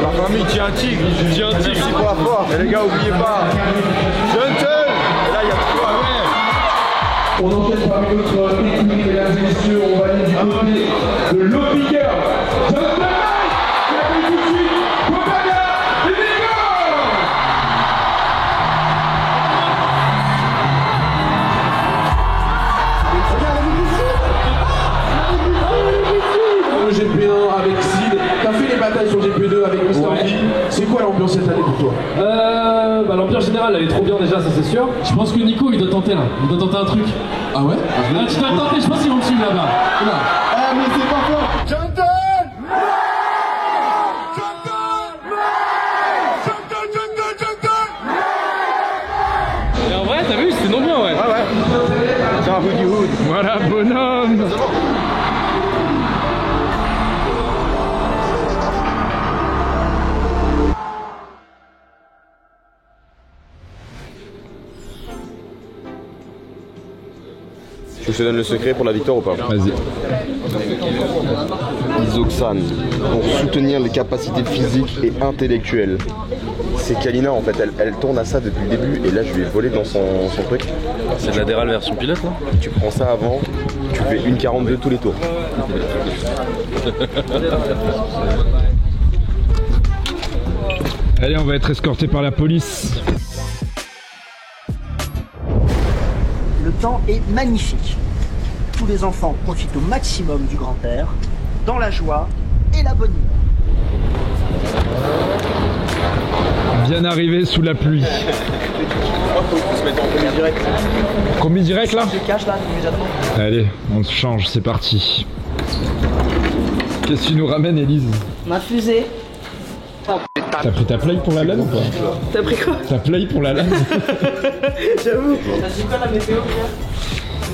La famille tient un tigre. Merci pour la force. Et les gars, oubliez pas. Gentle. Et là, il y a tout à faire. On enchaîne par une autre technique, mesdames et messieurs, on va aller du côté de l'Opicker. GP1 avec Sid, t'as fait les batailles sur GP2 avec Mr. P. C'est quoi l'ambiance cette année pour toi? Bah l'ambiance générale elle est trop bien déjà, ça c'est sûr. Je pense que Nico il doit tenter là, il doit tenter un truc. Ah ouais? Tu dois le tenter, je pense qu'ils vont le suivre là-bas. Ah mais c'est pas fort. Et en vrai t'as vu, c'était non bien ouais. Ah ouais. C'est un hoodie hood. Voilà, bonhomme. Tu te donnes le secret pour la victoire ou pas? Vas-y. Isoxane, pour soutenir les capacités physiques et intellectuelles. C'est Kalina en fait, elle tourne à ça depuis le début et là je lui ai volé dans son truc. C'est de la Déral version pilote non? Tu prends ça avant, tu fais 1,42 tous les tours. Allez, on va être escorté par la police. Le temps est magnifique. Tous les enfants profitent au maximum du grand air, dans la joie et la bonne humeur. Bien arrivé sous la pluie. Faut se mettre en combi direct. Combi direct là? Je cache là, immédiatement. Allez, on se change, c'est parti. Qu'est-ce que tu nous ramènes, Elise? Ma fusée. T'as pris ta play pour la LAN ou pas? T'as pris quoi? Ta play pour la LAN? J'avoue. T'as dit quoi la météo, Pierre?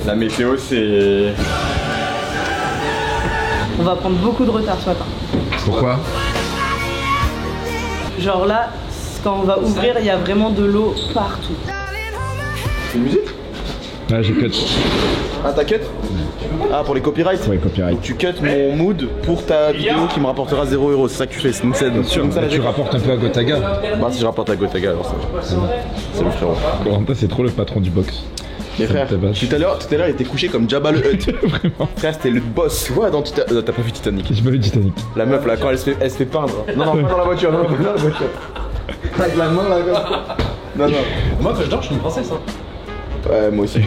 La météo c'est... On va prendre beaucoup de retard ce matin. Pourquoi? Genre là, quand on va ouvrir, il y a vraiment de l'eau partout. C'est une musique? Ah, j'ai cut. Ah, t'as cut? Ah, pour les copyrights? Ouais, copyright. Tu cut mon mood pour ta vidéo qui me rapportera 0€, c'est ça que tu fais, c'est une scène. Tu rapportes un peu à Gotaga. Bah, si je rapporte à Gotaga, alors ça. C'est le frérot. Corentin, c'est trop le patron du box. Mais frère, tout à l'heure, il était couché comme Jabba le Hutt. Vraiment. Frère, c'était le boss. Tu vois, dans Titanic. T'as pas vu Titanic? J'ai pas vu Titanic. La meuf là, quand elle se fait peindre. Non, non, pas dans la voiture, non, pas dans la voiture. Avec la main là, comme... Non. Moi quand je dors, je suis une princesse hein. Ouais, moi aussi.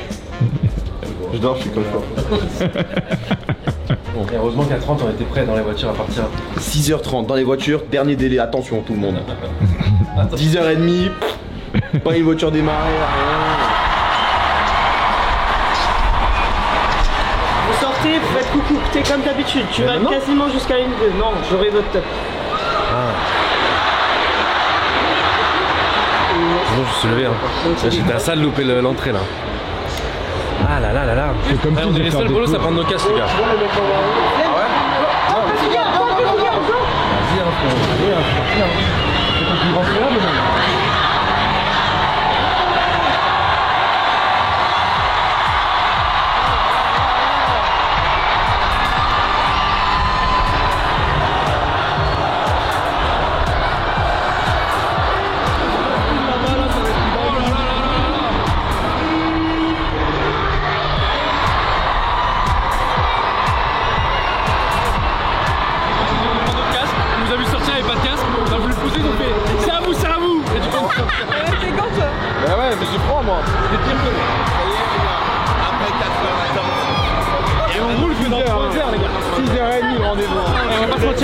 Je dors, je suis comme ça. Bon, heureusement qu'à 30 on était prêts dans les voitures à partir. 6h30 dans les voitures, dernier délai, attention tout le monde. 10h30, pas une voiture démarrée, rien. Vous sortez, vous faites coucou, t'es comme d'habitude, tu vas quasiment jusqu'à une 2. Non, j'aurai votre top. Sinon je suis levé hein. J'étais à ça de louper l'entrée là. Ah là là là là. C'est comme si on est les seuls bolos à prendre nos casques les gars. Ah ouais? Vas-y hein frérot. C'est pas plus rentrer là mais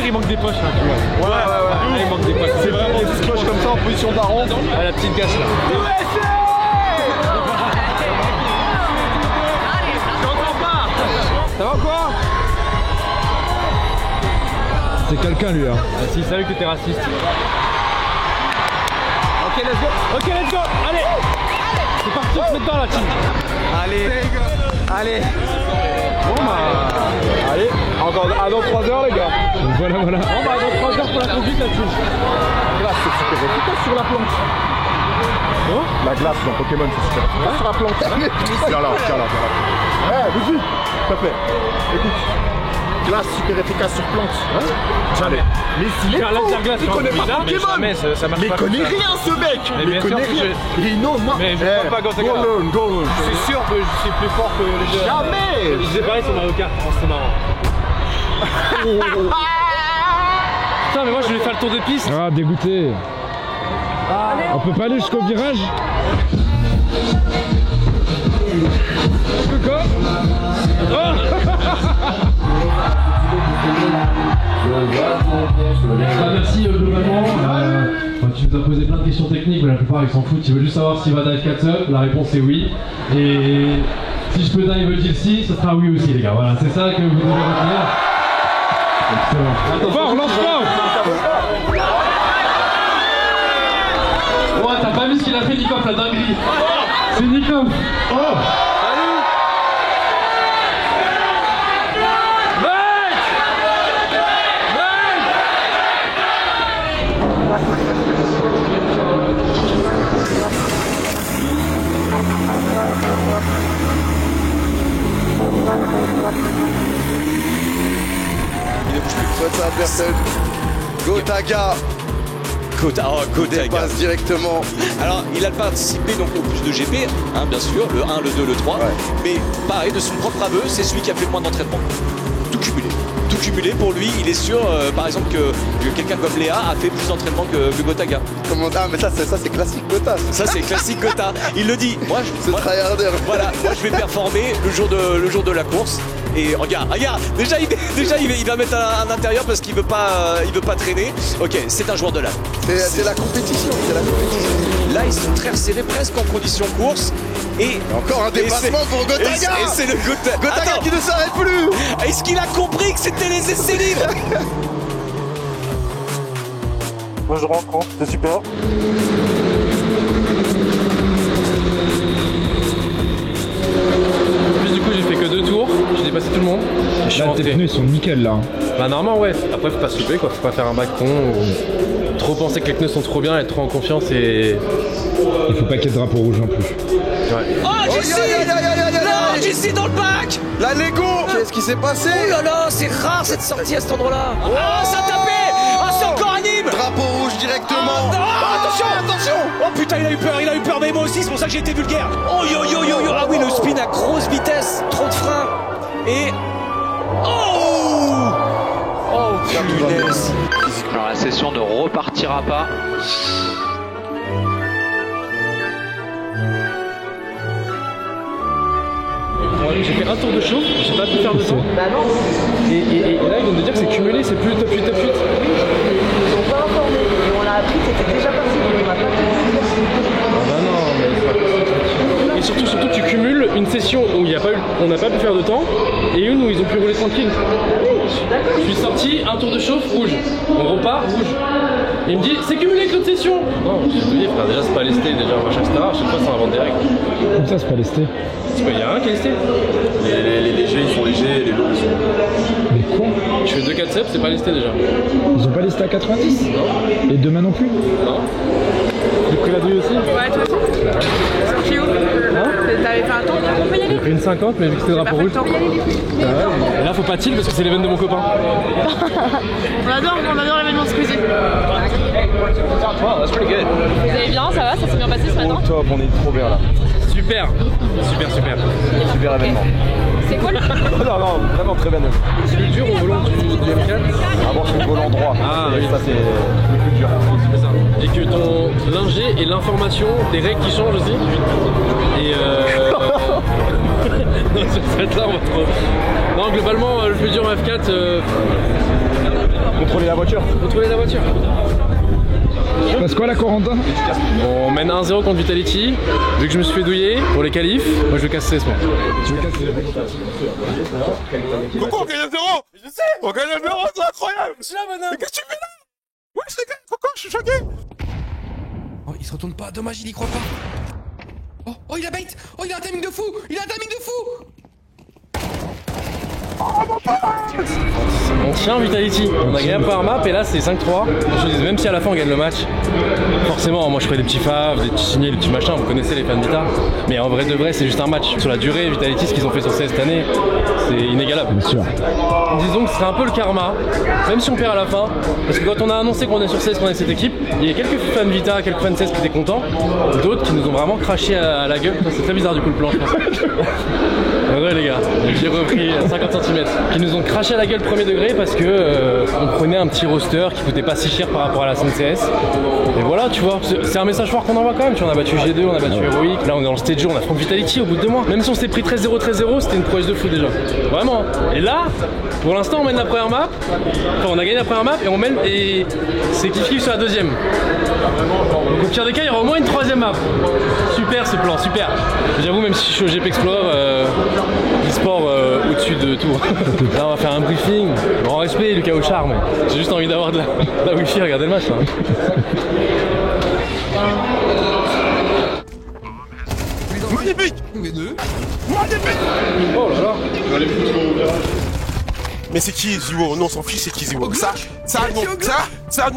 il manque des poches là. Ouais. Il manque des poches. C'est vraiment des petites poches comme ça en position daron. Ah, la petite casse là. Ça va quoi? C'est quelqu'un lui hein. Ah si, salut que t'es raciste. Ok let's go. Allez. C'est parti, on se met dedans la team. Allez. Bon bah... Allez, encore dans 3 heures les gars. Voilà. Bon bah dans 3 heures pour la conduite la team. Là c'est super efficace sur la plante. Hein? La glace dans Pokémon c'est super efficace sur la plante. Viens là. Ouais, vas-y. S'il te plaît. Écoute. glace super efficace sur plante. Jamais. Mais s'il est fou, il connaît pas Pokémon. Mais il connaît rien ce mec. Il connaît rien. Non, moi. Mais je crois pas Gotaga. Je suis sûr que je suis plus fort que les deux. Jamais. Je disais pareil sur Mario Kart, c'est marrant. Putain, mais moi je voulais faire le tour de piste. Ah, dégoûté. On peut pas aller jusqu'au virage? Quoi? Oh. Merci globalement. Tu nous as posé plein de questions techniques, mais la plupart ils s'en foutent. Ils veulent juste savoir s'il va dive 4 up. La réponse est oui. Et si je peux dive GLC, ça sera oui aussi, les gars. Voilà, c'est ça que vous devez retenir. Excellent. Fort, lance fort. Ouais, t'as pas vu ce qu'il a fait, Nikov, la dinguerie. C'est Nikov. Oh. Il ne bouge plus. Soit ça, personne. Gotaga. Gotaga passe directement. Alors, il a participé donc au plus de GP, hein, bien sûr, le 1, le 2, le 3. Ouais. Mais pareil, de son propre aveu, c'est celui qui a fait le moins d'entraînement. Tout cumulé. Tout cumulé pour lui, il est sûr, par exemple, que quelqu'un comme Léa a fait plus d'entraînement que Gotaga. Comment... Ah, mais ça c'est classique Gota. Ça, c'est classique Gota. Il le dit. Moi, c'est tryharder. Voilà, moi je vais performer le jour de la course. Et regarde, déjà il va mettre un intérieur parce qu'il veut pas traîner. Ok, c'est un joueur de l'âme. C'est la compétition, Là, ils sont très resserrés, presque en condition course. Et encore un dépassement pour Gotaga. Et c'est le Gotaga qui ne s'arrête plus. Est-ce qu'il a compris que c'était les essais libres? Moi je rentre, c'est super. Du coup, j'ai fait que 2 tours, j'ai dépassé tout le monde. Là, tes pneus sont nickel là. Bah, normalement, ouais. Après, faut pas se louper quoi, faut pas faire un bac con ou trop penser que les pneus sont trop bien, être trop en confiance et. Il faut pas qu'il y ait de drapeau rouge non plus. Ouais. Oh, JC dans le bac. La Lego. Qu'est-ce qui s'est passé? Oh là là, c'est rare cette sortie à cet endroit-là. Ah, ça a tapé. Ah, c'est encore un hymne. Drapeau rouge directement. Attention. Oh putain, il a eu peur, mais moi aussi, c'est pour ça que j'ai été vulgaire. Oh yo. Ah oui, le spin à grosse vitesse, trop de frein. Et... Oh punaise. Alors la session ne repartira pas. J'ai fait un tour de chauffe, j'ai pas pu faire de temps. Bah non. Et là, ils viennent de dire que c'est cumulé, c'est plus le top 8. Oui, ils sont pas informés. On l'a appris, c'était déjà passé, on n'a pas pu. Bah non, mais et surtout, tu cumules une session où on n'a pas pu faire de temps et une où ils ont pu rouler tranquille. Je suis sorti, un tour de chauffe, rouge. On repart, rouge. Et il me dit, c'est cumulé avec l'autre session. Non, je te dis, frère, déjà c'est pas lesté, déjà machin, etc. À chaque fois, ça invente des règles. Comme ça, c'est pas lesté. Il y a rien qui est lesté. Les légers, ils sont légers, les lourds, ils sont. Mais quoi? Je fais 2 4-7, c'est pas lesté déjà. Ils ont pas lesté à 90? Non. Et demain non plus? Non. J'ai pris la douille aussi? Ouais, toi aussi. Sorti où? T'avais fait un temps? J'ai pris une 50, mais vu que c'était drapeau rouge. Et là, faut pas tilt parce que c'est l'événement de mon copain. On adore l'événement de Squeezie. Vous allez bien, ça va? Ça s'est bien passé ce matin? Au top, on est trop bien là. Super. Super événement. C'est cool? Non, vraiment très bien. C'est plus dur au volant du M4? Ah bon, c'est le volant droit. Ah oui, ça c'est le plus dur. C'est ça. Et que ton l'ingé et l'information des règles qui changent aussi. Et non, sur cette là on va trop. Non, globalement, le plus dur en F4. Contrôler la voiture. Je passe quoi la Corentin? On mène 1-0 contre Vitality. Vu que je me suis fait douiller pour les qualifs, moi je vais casser ce mois. Tu veux casser? Coco, on gagne 0. Je sais. On gagne 0, c'est incroyable. Je suis là maintenant. Mais qu'est-ce que tu fais là? Ouais, je gagne, Coco, je suis choqué. Oh, il se retourne pas, dommage, il y croit pas. Oh, il a bait. Oh, il a un timing de fou. Oh mon pote. on tient Vitality. On a gagné la première map et là c'est 5-3. Je dis, même si à la fin on gagne le match, forcément moi je ferai des petits faves, des petits signés, des petits machins, vous connaissez les fans Vita. Mais en vrai de vrai c'est juste un match. Sur la durée, Vitality, ce qu'ils ont fait sur CS cette année, c'est inégalable. Bien sûr. Disons que ce serait un peu le karma, même si on perd à la fin. Parce que quand on a annoncé qu'on est sur CS, qu'on est cette équipe, il y a quelques fans Vita, quelques fans CS qui étaient contents, d'autres qui nous ont vraiment craché à la gueule. C'est très bizarre du coup le plan, je pense. Ouais les gars, j'ai repris 50 cm. Qui nous ont craché à la gueule premier degré parce que on prenait un petit roster qui coûtait pas si cher par rapport à la scène CS. Et voilà, tu vois, c'est un message fort qu'on envoie quand même. Tu vois, on a battu G2, on a battu Heroic, là on est dans le stage, on affronte Vitality au bout de 2 mois. Même si on s'était pris 13-0, 13-0, c'était une prouesse de fou déjà. Vraiment. Et là, pour l'instant on mène la première map, enfin on a gagné la première map et on mène et c'est kiff sur la deuxième. Donc au pire des cas il y aura au moins une troisième map. Super ce plan, super. J'avoue même si je suis au GP Explorer, e-sport au-dessus de tout. Là on va faire un briefing, grand respect Lucas Auchard, mais j'ai juste envie d'avoir de la wifi, regardez le match là. Magnifique! Magnifique! Oh là là! Mais c'est qui Ziwo? Non, on s'en fiche, c'est qui Ziwo? Ça, non,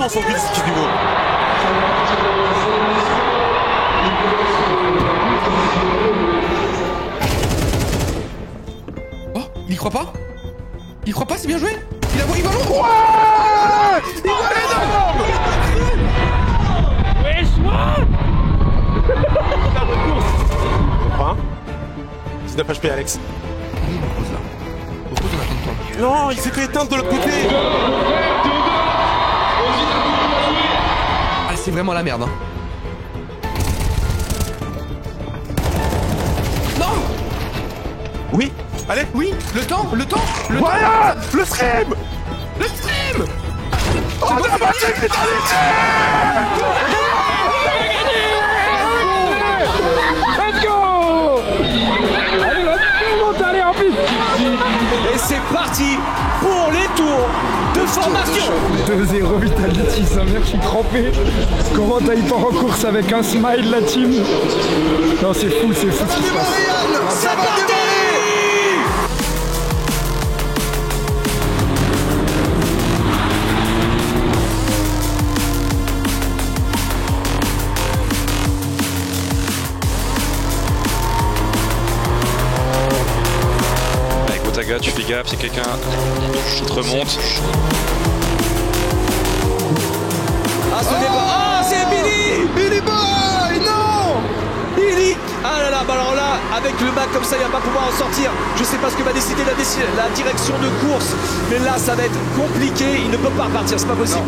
on s'en fiche, c'est qui Ziwo? Oh, il y croit pas? Il croit pas, c'est bien joué? Il va long! Ouais! Il est énorme! Wesh, what? Hein? 19 HP Alex. Non, il s'est fait éteindre de l'autre côté. Ah, c'est vraiment la merde, hein. Non! Oui, allez, oui, le temps. Voilà, le stream. Oh, on a battu Vitality! Let's go! Allez, en plus! Et c'est parti pour les tours de formation. 2-0 Vitality, sa mère, je suis trempé. Comment t'as eu part en course avec un smile la team? Non, c'est fou ce qui se passe. C'est parti! Gotaga, tu fais gaffe, si quelqu'un te remonte. Ah, ce n'est pas. Ah, c'est Billy! Billy Boy! Non! Billy! Ah là là, bah alors là, avec le bac comme ça, il va pas pouvoir en sortir. Je sais pas ce que va décider la direction de course, mais là, ça va être compliqué. Il ne peut pas repartir, c'est pas possible.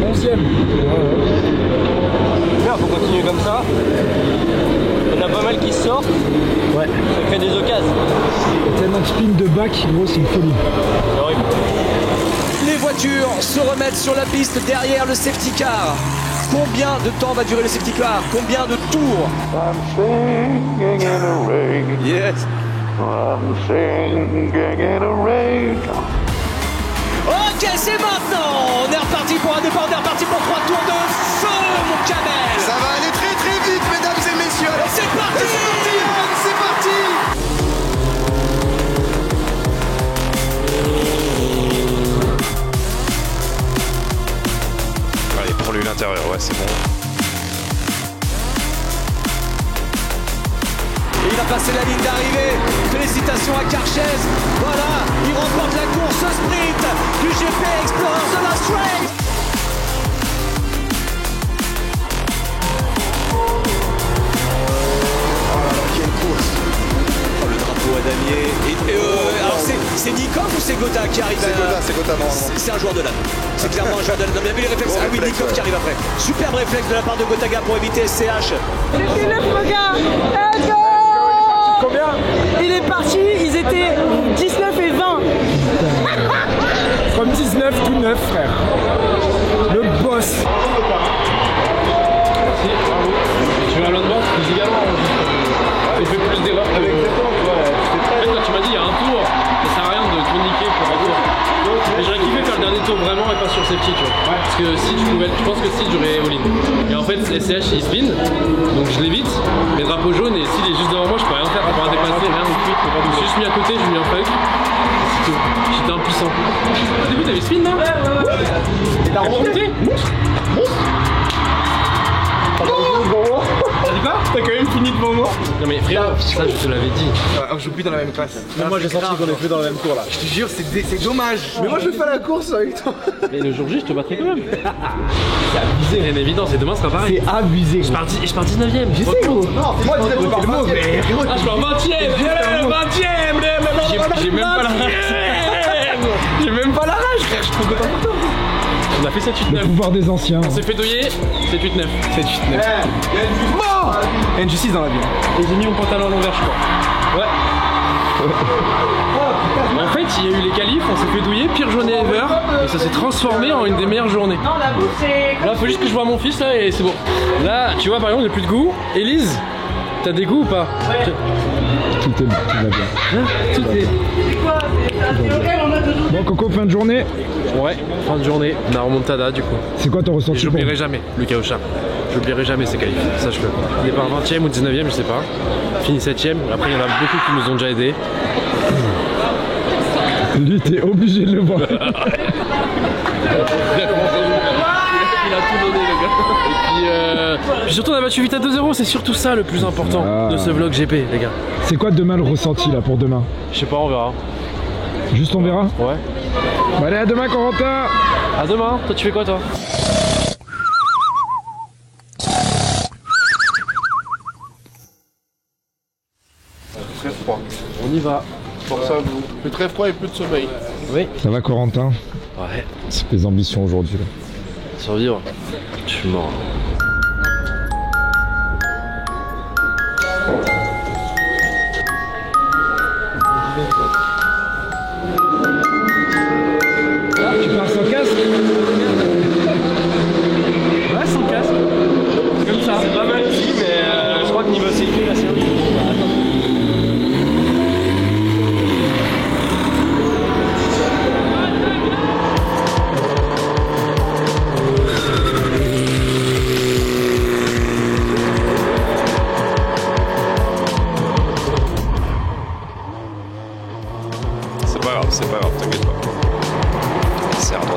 Non. 11ème. Bien, faut continuer comme ça. Il y en a pas mal qui sortent. Ouais. Ça crée des occasions. Tellement de spin de back, gros, c'est une folie. C'est horrible. Les voitures se remettent sur la piste derrière le safety car. Combien de temps va durer le safety car? Combien de tours? Yes. Ok, c'est maintenant. On est reparti pour un départ, on est reparti pour 3 tours de feu, mon camel. Ça va aller très très vite, mesdames et messieurs. Et c'est parti. C'est parti. Allez, prends-lui l'intérieur, ouais, c'est bon. Et il a passé la ligne d'arrivée. Félicitations à Karchez. Voilà, il remporte la course sprint du GP Explorer The Last Race. Oh là là, quelle course. Oh, le drapeau à damier. Alors c'est Nikov ou c'est Gotha qui arrive? C'est Gotha, normalement. C'est un joueur de l'âme. C'est clairement un joueur de l'âme. Il a vu les réflexes. Ah oui, Nikov qui arrive après. Superbe réflexe de la part de Gotaga pour éviter SCH. C'est le gars. Let's go. Combien? Il est parti, ils étaient 19 et 20. From 19 to 9, frère. Le boss. Tu vas à l'autre boss, également. Il fait plus d'erreurs. Avec le temps, tu vois. En fait, quand tu m'as dit il y a un tour, ça sert à rien de tout niquer pour un tour. Mais j'aurais kiffé faire le dernier tour vraiment et pas sur safety, tu vois. Parce que si je pense que si j'aurais all-in. Et en fait, SCH il spin, donc je l'évite. Mais drapeau jaune, et s'il est juste devant moi, je peux rien faire pour un dépasser, rien. monter. T'as dit quoi? T'as quand même fini devant moi. Non mais frérot, ça je te l'avais dit. On joue plus dans la même classe. Mais moi j'ai senti qu'on est plus dans le même cours là. Je te jure, c'est dommage. Mais moi je fais la course avec toi. Mais le jour J, je te battrai quand même. C'est abusé, bien évident, c'est demain, ce sera pareil. C'est abusé. Je pars 19ème. Je sais gros. Non, moi 19ème, je pars 20ème. Ah, je pars 20ème. 20ème. J'ai même pas la rage. J'ai même pas la rage, frère. Je suis trop content pour toi. On a fait 7-8-9. Le pouvoir des anciens. On s'est fait douiller, 7-8-9. 7-8-9. Y'a du 6 dans la vie. Et j'ai mis mon pantalon à l'envers, je crois. Ouais. En fait, il y a eu les qualifs, on s'est fait douiller, pire journée ever, et ça s'est transformé en une des meilleures journées. Là, faut juste que je vois mon fils là et c'est bon. Là, tu vois, par exemple, j'ai plus de goût. Élise, t'as des goûts ou pas? Tout va bien. Hein? Tout est. Bon, Coco, fin de journée. Ouais, fin de journée, la remontada du coup. C'est quoi ton ressenti? J'oublierai jamais le Kaosha. J'oublierai jamais ces qualifs, sache-le. Il est pas 20ème ou 19ème, je sais pas. Fini 7ème, après il y en a beaucoup qui nous ont déjà aidés. Lui, t'es obligé de le voir. Il a tout donné, le gars. Et puis surtout, on a battu vite à 2-0, c'est surtout ça le plus important de ce vlog GP, les gars. C'est quoi demain le ressenti là pour demain? Je sais pas, on verra. Juste on verra? Ouais. Bah allez, à demain, Corentin. À demain. Toi, tu fais quoi, toi? Très froid. On y va. Force à vous. Il fait très froid et peu de sommeil. Oui. Ça va, Corentin? Ouais. C'est tes ambitions aujourd'hui là. Survivre. Je suis mort. Tu pars sans casque? Ouais, sans casque. Comme ça. C'est pas mal aussi, mais je crois que niveau sécurité, la série. C'est pas grave, t'inquiète pas.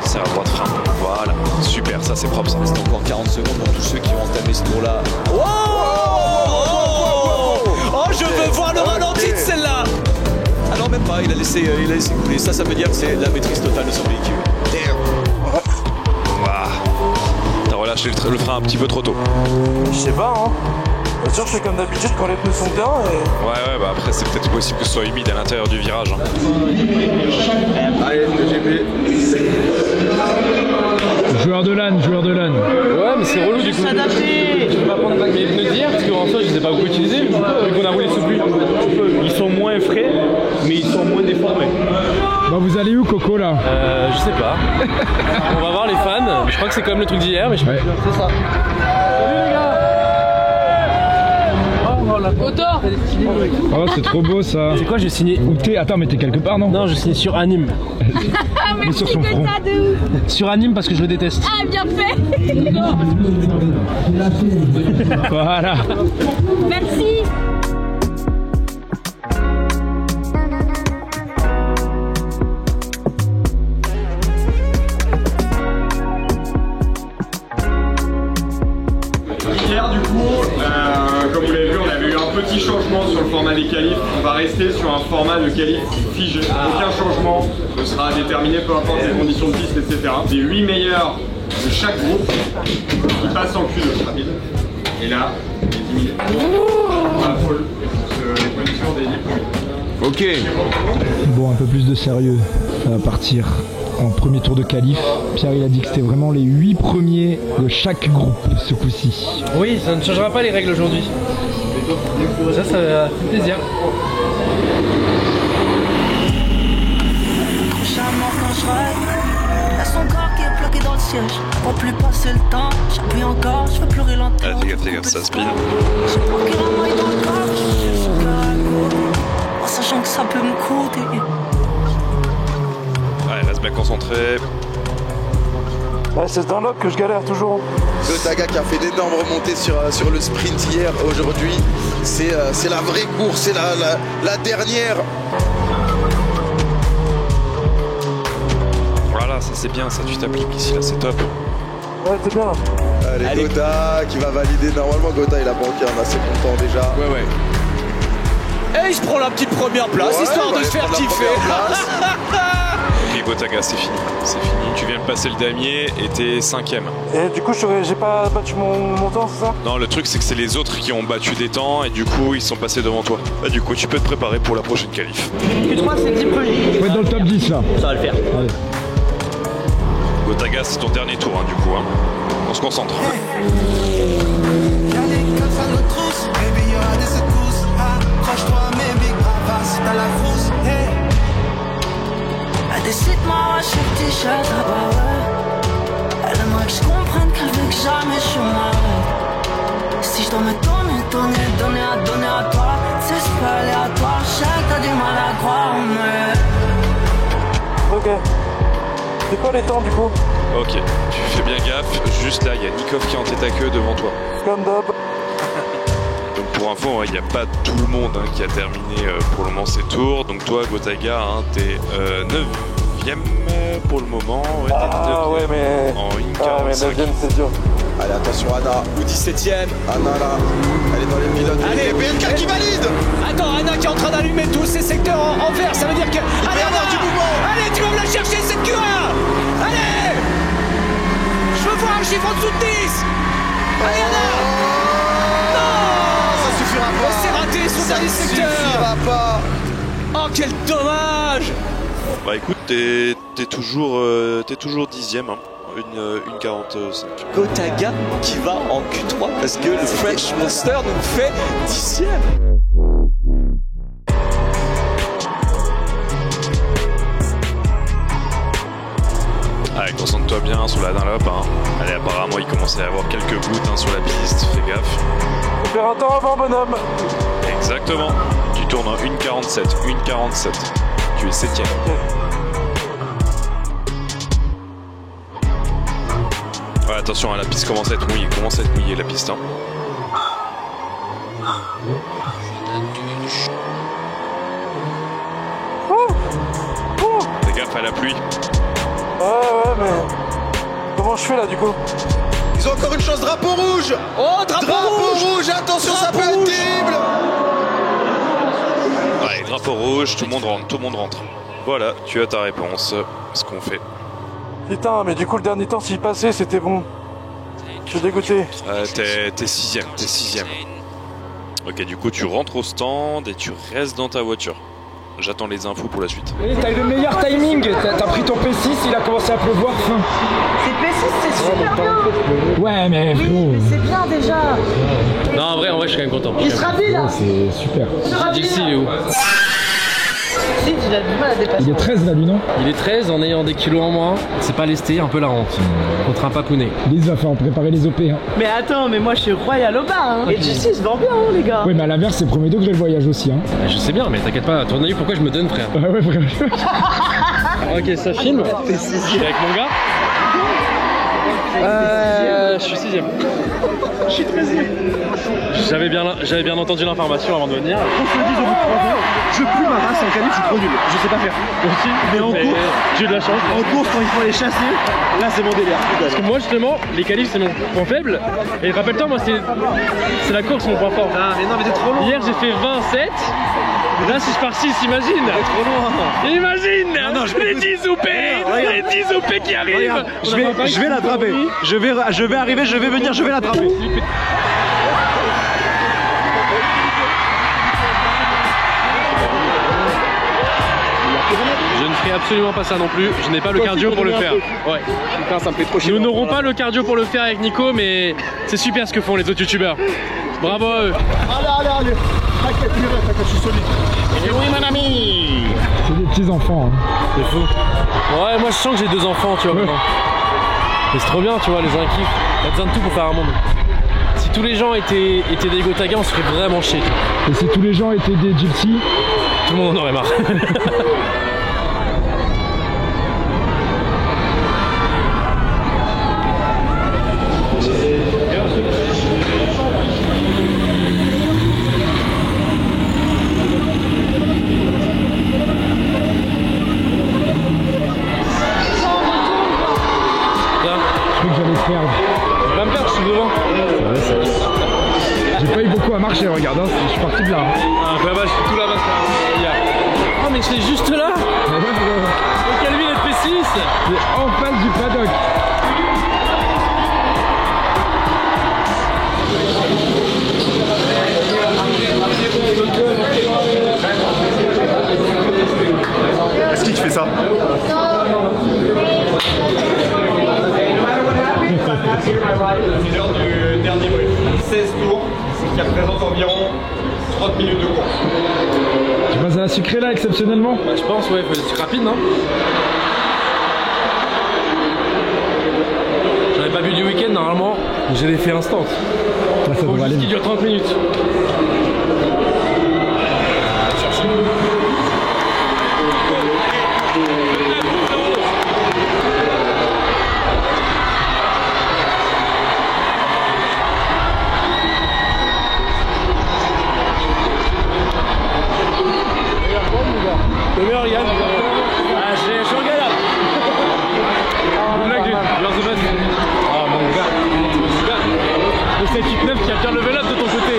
Serre à droite, frein. Voilà, super, ça c'est propre ça. C'est encore 40 secondes pour tous ceux qui ont entamé ce tour-là. Oh, je veux voir le ralenti de celle-là. Ah non, même pas, il a laissé couler. Ça veut dire que c'est la maîtrise totale de son véhicule. T'as relâché le frein un petit peu trop tôt. Je sais pas, hein. Bien sûr, je fais comme d'habitude quand les pneus sont bien et... Ouais, bah après c'est peut-être possible que ce soit humide à l'intérieur du virage. Hein. Allez, le GP. Joueur de LAN, joueur de LAN. Ouais, mais c'est relou du coup. Je peux pas prendre mes pneus d'hier parce qu'en soi je les ai pas beaucoup utilisés vu qu'on a roulé sous pluie. Ils sont moins frais, mais ils sont moins déformés. Bah vous allez où, Coco là? Je sais pas. On va voir les fans. Je crois que c'est comme le truc d'hier, mais je peux. C'est ça. Salut les gars. Auto. Oh, c'est trop beau ça. C'est quoi, j'ai signé? Où t'es? Attends, mais t'es quelque part, non? Non, je signe sur Anime. Mais sur son front. Sur Anime parce que je le déteste. Ah, bien fait. Voilà. Merci. Hier, du coup, comme vous l'avez vu, on avait eu un petit changement sur le format des qualifs. On va rester sur un format de qualif figé. Aucun changement ne sera déterminé, peu importe les conditions de piste, etc. Les 8 meilleurs de chaque groupe qui passent en Q2 rapide. Et là, les 10 000. On va full les positions des 10 premiers. Ok. Bon, un peu plus de sérieux. Ça va partir en premier tour de qualif. Pierre, il a dit que c'était vraiment les 8 premiers de chaque groupe ce coup-ci. Oui, ça ne changera pas les règles aujourd'hui. Ça fait plaisir. Consciemment quand je rêve, y'a son corps qui est bloqué dans le siège. Pour plus passer le temps, j'appuie encore, je veux pleurer longtemps. Ah, fais gaffe, ça spin. J'ai bloqué la maille dans le corps, je suis son cœur, en sachant que ça peut me coûter. Ouais, reste bien concentré. Ouais, c'est un lock que je galère toujours. Gotaga qui a fait d'énormes remontées sur le sprint hier. Aujourd'hui, c'est la vraie course, c'est la dernière. Voilà, ça c'est bien, ça tu t'appliques ici, là c'est top. Ouais, c'est bien. Allez, Gotha qui va valider. Normalement, Gotha il a banqué, on est assez content déjà. Ouais. Et il se prend la petite première place, histoire de se faire kiffer. Ok, Gotaga, c'est fini. Tu viens de passer le damier et t'es 5ème. Et du coup, j'ai pas battu mon temps, c'est ça? Non, le truc c'est que c'est les autres qui ont battu des temps et du coup ils sont passés devant toi. Bah, du coup, tu peux te préparer pour la prochaine qualif. Q3, c'est le 10 premiers. Faut être dans le top 10 là. Ça va le faire. Allez. Gotaga, c'est ton dernier tour, hein, du coup. Hein. On se concentre. Décide-moi, je suis petit chat, ah bah ouais. Elle aimerait que je comprenne qu'elle veut que jamais je suis malade. Si je dois me donner à toi, c'est pas aléatoire, je sais que t'as du mal à croire, mais... Ok. C'est quoi les temps du coup? Ok, tu fais bien gaffe. Juste là, il y a Nikov qui est en tête à queue devant toi. Comme d'hab. Donc pour info, il n'y a pas tout le monde qui a terminé pour le moment ses tours. Donc toi, Gotaga, t'es 9ème pour le moment. Ouais, ouais, mais... En 1,45. mais 9ème, c'est dur. Allez, attention, Anna. Ou 17ème. Anna là. Elle est dans les pilotes. Allez, BNK qui valide. Attends, Anna qui est en train d'allumer tous ses secteurs en vert. Ça veut dire que... Allez, Anna, du mouvement. Allez, tu vas me la chercher cette Q1. Allez. Je veux voir un chiffre en dessous de 10. Allez, Anna. Non. Ça suffira pas. C'est raté son dernier secteur. Ça suffira pas. Oh, quel dommage. Bah écoute, t'es toujours 10ème. Hein. Une 45. Gotaga qui va en Q3 parce que le French Monster nous fait 10ème. Allez, concentre-toi bien sur la Dunlop. Hein. Allez, apparemment il commence à y avoir quelques gouttes sur la piste, fais gaffe. On perd un temps avant, bonhomme. Exactement. Tu tournes en 1,47. 1,47. Tu es 7ème. Ouais, attention, la piste commence à être mouillée, la piste. Hein. Fais gaffe à la pluie. Ouais, mais... Comment je fais là, du coup? Ils ont encore une chance, drapeau rouge. Oh, drapeau rouge. Attention, ça peut être terrible. Ouais, drapeau rouge, tout le monde rentre. Voilà, tu as ta réponse. Ce qu'on fait. Putain, mais du coup, le dernier temps, s'il passait, c'était bon. Je suis dégoûté. T'es 6ème. Ok, du coup, tu rentres au stand et tu restes dans ta voiture. J'attends les infos pour la suite. T'as eu le meilleur timing. T'as pris ton P6, il a commencé à pleuvoir. C'est P6, c'est super bien. Ouais, mais oui, mais c'est bien déjà. Non, en vrai, je suis quand même content. Il sera dit là. C'est super. Dixie, il est où? Si, il a du mal à dépasser. Il est 13 là, lui, non? Il est 13 en ayant des kilos en moins. C'est pas lesté, un peu la honte. Contre un papounet. Lise va faire préparer les OP. Hein. Mais attends, mais moi je suis royal au bas. Hein. Et JC se vend bien, hein, les gars. Oui, mais à l'inverse, c'est premier degré le voyage aussi. Hein. Je sais bien, mais t'inquiète pas. À ton avis, pourquoi je me donne, frère? Ouais, vraiment. Ok, ça filme. Je suis avec mon gars. Je suis 6ème. Je suis 13ème. J'avais bien entendu l'information avant de venir. Qu'on se le dise au bout de 3 heures, je pue ma race en qualif, je suis trop nul. Je sais pas faire. Aussi, mais en course, j'ai de la chance. En course, quand il faut aller chasser, là c'est mon délire. Parce que moi justement, les qualifs c'est mon point faible. Et rappelle-toi, moi c'est la course mon point fort. Ah mais non, mais t'es trop loin. Hier j'ai fait 27. Là si je pars 6, imagine. T'es trop loin. Imagine non, les 10 OP. Les 10 OP qui arrivent. Regarde, je vais l'attraper. Je vais arriver, je vais venir, je vais l'attraper. Je ne ferai absolument pas ça non plus, je n'ai pas le cardio pour le faire. Ouais. Putain, ça me fait trop chier. Nous n'aurons pas le cardio pour le faire avec Nico, mais c'est super ce que font les autres youtubeurs. Bravo à eux. Allez. T'inquiète, je suis solide. Et oui, mon ami. C'est des petits enfants. Hein. C'est fou. Ouais, moi je sens que j'ai 2 enfants, tu vois. Maintenant. Mais c'est trop bien, tu vois, les uns kiffent. T'as besoin de tout pour faire un monde. Si tous les gens étaient des Gotaga, on se ferait vraiment chier. Et si tous les gens étaient des Gypsy, tout le monde en aurait marre. coup a marché, regarde, hein, je suis parti de là. Ah, là-bas, je suis tout là-bas. Oh, mais je l'ai juste là. Donc, Calvin FP6. C'est en face du paddock. Est-ce qui te fait ça? C'est l'heure du dernier bruit. 16 tours, ce qui représente environ 30 minutes de course. Tu passes à la sucrée là exceptionnellement? Bah, je pense, ouais, il faut des trucs rapides, non? J'en ai pas bu du week-end normalement, j'ai les fait instant. Ça faut juste qu'il dure 30 minutes. Le meilleur Yann. Ah, je suis en galère. Good luck, dude. You're the best. Ah, mon gars. Le 7-8-9 qui a bien level up de ton côté.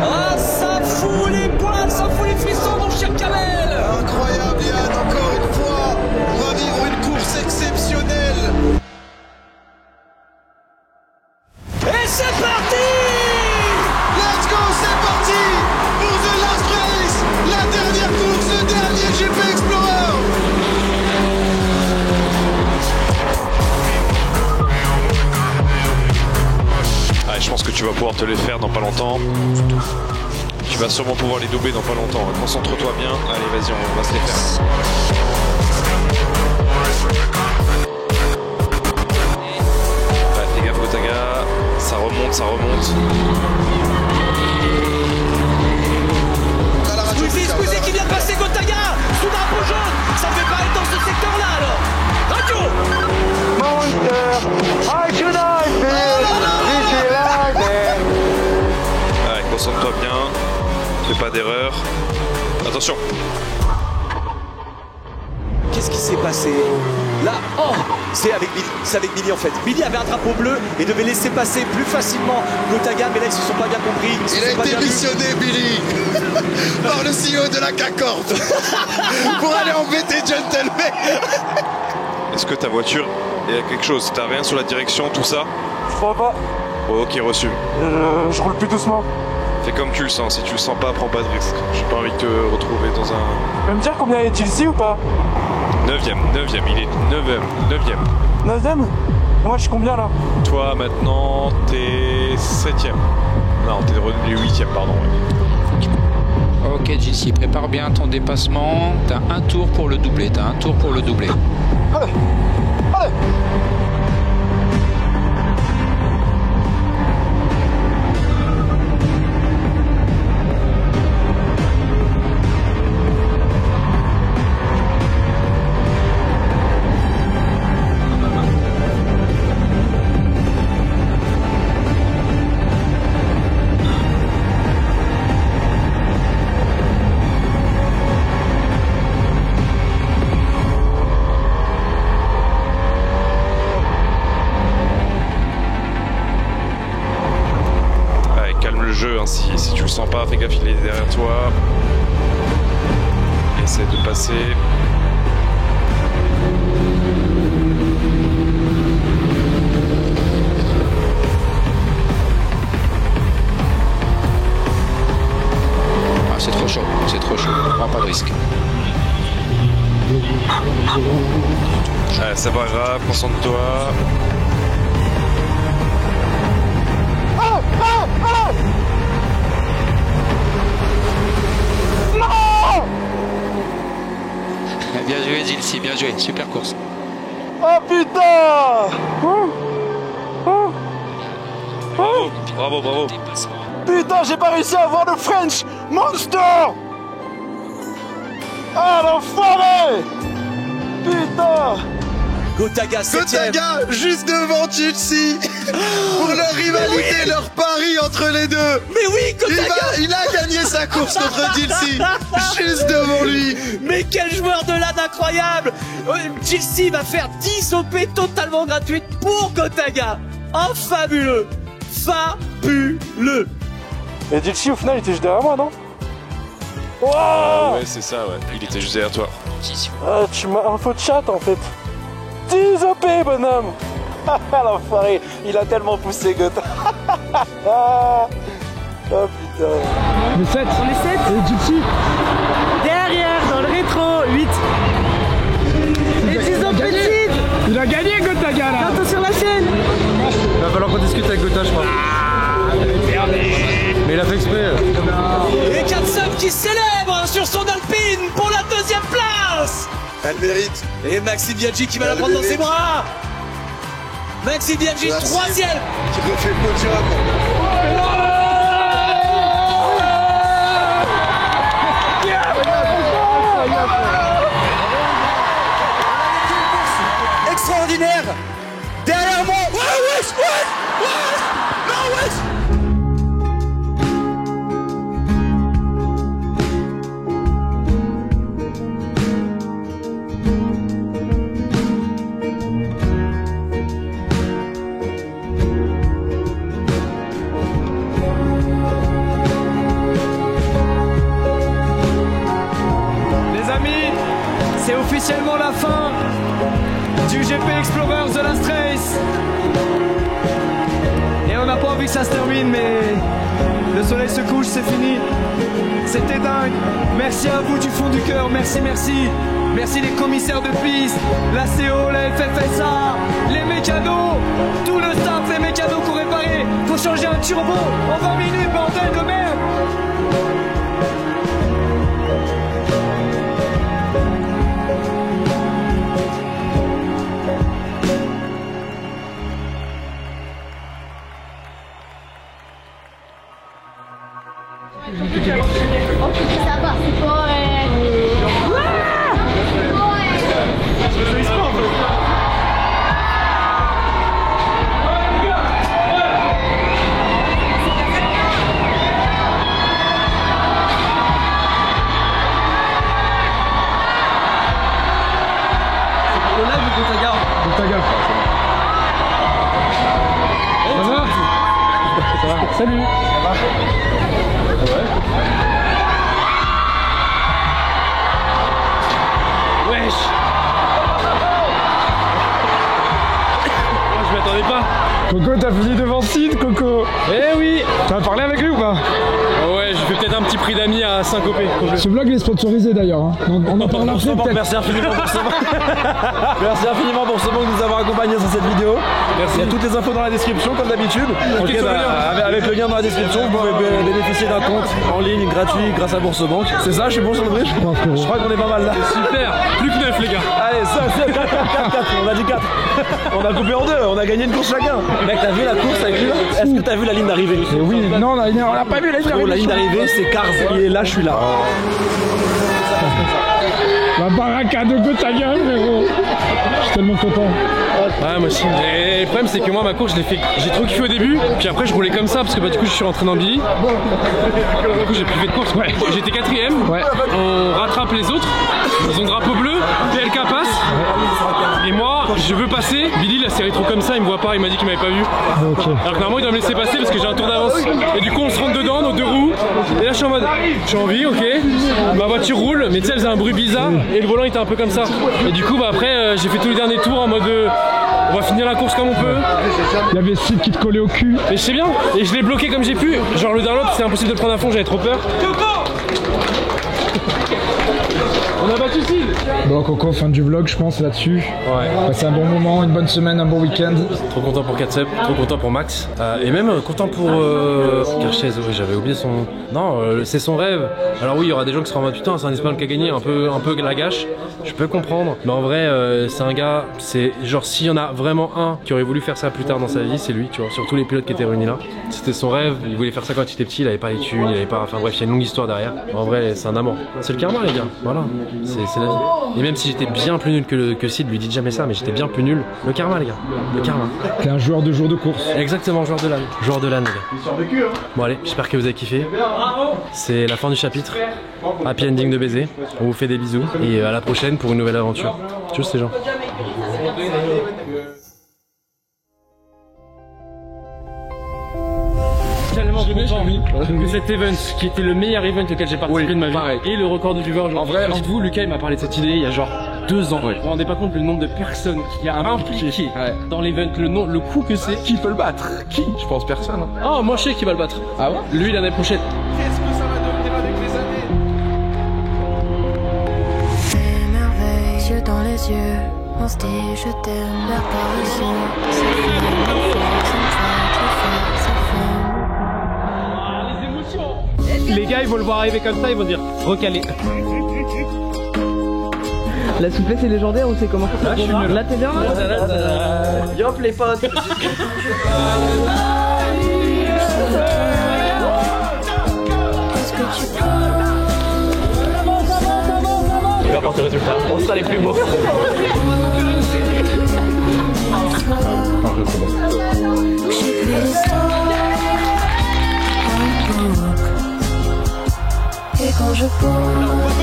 Ah, ça fout les poils, ça fout les frissons, mon cher Kamel. Incroyable Yann, encore une fois, on va vivre une course exceptionnelle. Et c'est parti. Let's go, c'est parti pour The Last Race, la dernière course, le dernier GP Explorer. Ouais, je pense que tu vas pouvoir te les faire dans pas longtemps. Tu vas sûrement pouvoir les doubler dans pas longtemps. Concentre-toi bien. Allez, vas-y, on va se les faire. Ouais, fais gaffe, Gotaga. Ça remonte, ça remonte. Squeezie qui vient de passer Gotaga sous drapeau jaune. Ça fait pas être dans ce secteur-là alors. Radio Ouais, concentre-toi bien. Fais pas d'erreur. Attention. Qu'est-ce qui s'est passé là? Oh, c'est avec Billy en fait. Billy avait un drapeau bleu et devait laisser passer plus facilement Gotaga, mais là ils se sont pas bien compris. Il a été missionné, Billy, par le CEO de la Concorde pour aller embêter Gentleman. Est-ce que ta voiture est à quelque chose? T'as rien sur la direction, tout ça? Je crois pas. Oh, ok, reçu. Je roule plus doucement. Fais comme tu le sens. Si tu le sens pas, prends pas de risque. J'ai pas envie de te retrouver dans un... Tu peux me dire combien est-il ici ou pas? 9ème, il est 9ème. 9ème? Moi je suis combien là? Toi maintenant t'es 7ème. Non, t'es revenu 8ème, pardon. Ouais. Ok JC, prépare bien ton dépassement. T'as un tour pour le doubler. Allez. Allez. Si tu le sens pas, fais gaffe, il est derrière toi. Essaie de passer. Ah, c'est trop chaud, prends pas de risque. C'est pas grave, concentre-toi. Bien joué Gilles, bien joué, super course. Oh putain! Bravo. Putain, j'ai pas réussi à voir le French Monster. Ah, l'enfoiré. Putain. Gotaga, juste devant Gilsey pour leur rivalité, leur pari entre les deux. Mais oui, Gotaga, il a gagné sa course contre Gilsey, juste devant lui. Mais quel joueur de LAN incroyable. Gilsey va faire 10 OP totalement gratuites pour Gotaga. Oh, fabuleux. Fabuleux. Et Gilsey au final il était juste derrière moi, non? Wow. Ouais, c'est ça, ouais. Il était juste derrière toi. Ah, tu m'as info de chat en fait. 10 OP, bonhomme. L'enfoiré, il a tellement poussé Gota. Oh putain. On est 7. On est 7. Et Gilsey Derrière, dans le rétro, 8. Et 10 OP de seed. Il a gagné Gotaga là. Bientôt sur la chaîne. Il va falloir qu'on discute avec Gota, je crois. Mais il a fait exprès. Et Katsum qui célèbre sur son Alpine pour la 2e place. Elle mérite. Et Maxime Biaggi qui va la prendre dans ses bras. Maxime Biaggi, 3e. Qui refait le podium. Extraordinaire. Derrière moi. C'est officiellement la fin du GP Explorers The Last Race. Et on n'a pas envie que ça se termine, mais le soleil se couche, c'est fini. C'était dingue. Merci à vous du fond du cœur, merci. Merci les commissaires de piste, la CO, la FFSA, les mécanos, tout le staff, les mécanos qu'on réparé. Faut changer un turbo en 20 minutes, bordel de merde. Ça va, c'est correct. Le live ou Gotaga? Gotaga. Ça va? Ça va. Salut. Ça va? Wesh. Moi je m'attendais pas. Coco, t'as fini devant Sid, Coco. Eh oui. T'as parlé avec lui ou pas? Ouais, je fais peut-être un petit prix d'amis à syncoper. Ce vlog est sponsorisé d'ailleurs. Hein. On en parle après peut-être. Merci infiniment pour ce Merci infiniment pour ce moment de nous avoir accompagnés sur cette vidéo. Merci. Il y a toutes les infos dans la description comme d'habitude. Okay, avec le lien dans la description, vous pouvez bénéficier d'un compte en ligne gratuit grâce à Bourse-Banque. C'est ça, je suis bon sur le bridge? Je crois qu'on est pas mal là. Super. Plus que 9 les gars. Allez, ça, 4, on a dit 4. On a coupé en 2, on a gagné une course chacun. Mec, t'as vu la course avec lui là? Est-ce que t'as vu la ligne d'arrivée? Oui, non, on a pas vu la ligne d'arrivée. La ligne d'arrivée, c'est Cars. Il est là, je suis là. La baraka de Gotaga, frérot. Je suis tellement content. Ouais, moi aussi. Et le problème, c'est que moi, ma course, j'ai trop kiffé au début. Puis après, je roulais comme ça parce que bah, du coup, je suis rentré dans Billy. Du coup, j'ai plus fait de course. Ouais. J'étais 4ème. Ouais. On rattrape les autres. Ils ont drapeau bleu. PLK passe. Et moi, je veux passer. Billy, la série trop comme ça, il me voit pas. Il m'a dit qu'il m'avait pas vu. Okay. Alors que normalement, il doit me laisser passer parce que j'ai un tour d'avance. Et du coup, on se rentre dedans, nos 2 roues. Et là, je suis en mode, j'ai envie, ok. Ma voiture roule, mais tu sais, elle faisait un bruit bizarre. Et le volant était un peu comme ça. Et du coup, bah après, j'ai fait tous les derniers tours en mode. On va finir la course comme on peut. Il y avait Sid qui te collait au cul. Et je sais bien. Et je l'ai bloqué comme j'ai pu. Genre le Dunlop, c'est impossible de le prendre à fond, j'avais trop peur. On a pas de soucis. Bon Coco, fin du vlog je pense là-dessus. Ouais. Passez un bon moment, une bonne semaine, un bon week-end. Trop content pour Katsep, trop content pour Max. Et même content pour Kerchez, oui j'avais oublié son... Non, c'est son rêve. Alors oui, il y aura des gens qui seront en mode putain, c'est un espagnol qui a gagné, un peu la gâche. Je peux comprendre. Mais en vrai, c'est un gars, c'est genre s'il y en a vraiment un qui aurait voulu faire ça plus tard dans sa vie, c'est lui, tu vois. Sur tous les pilotes qui étaient réunis là. C'était son rêve, il voulait faire ça quand il était petit, il avait pas les thunes, il avait pas... Enfin bref, il y a une longue histoire derrière. En vrai, c'est un amour. C'est le karma les gars, voilà. C'est la vie. Et même si j'étais bien plus nul que Sid, lui dites jamais ça, mais j'étais bien plus nul. Le karma les gars, le karma. T'es un joueur de jour de course. Exactement, joueur de LAN. Joueur de LAN les gars. Bon allez, j'espère que vous avez kiffé. C'est la fin du chapitre. Happy ending de baiser. On vous fait des bisous. Et à la prochaine pour une nouvelle aventure. Tchuss les gens. Tellement content que cet event, qui était le meilleur event auquel j'ai participé de ma vie, et le record de viewers. En vrai, dites-vous, Lucas il m'a parlé de cette idée il y a genre 2 ans. Vous vous rendez pas compte le nombre de personnes qui a impliqué dans l'event, le coup que c'est. Qui peut le battre? Qui? Je pense personne. Oh, moi je sais qui va le battre. Ah ouais? Lui l'année prochaine. Qu'est-ce que ça va devenir avec les années? Merveille, yeux dans les yeux, on se dit je t'aime, l'air Les gars ils vont le voir arriver comme ça, ils vont dire recalé. La souplesse est légendaire ou c'est comment? Là je suis mieux. Là t'es bien là? Yop les potes. Il va apporter le résultat, on sera les plus beaux. Et quand je pose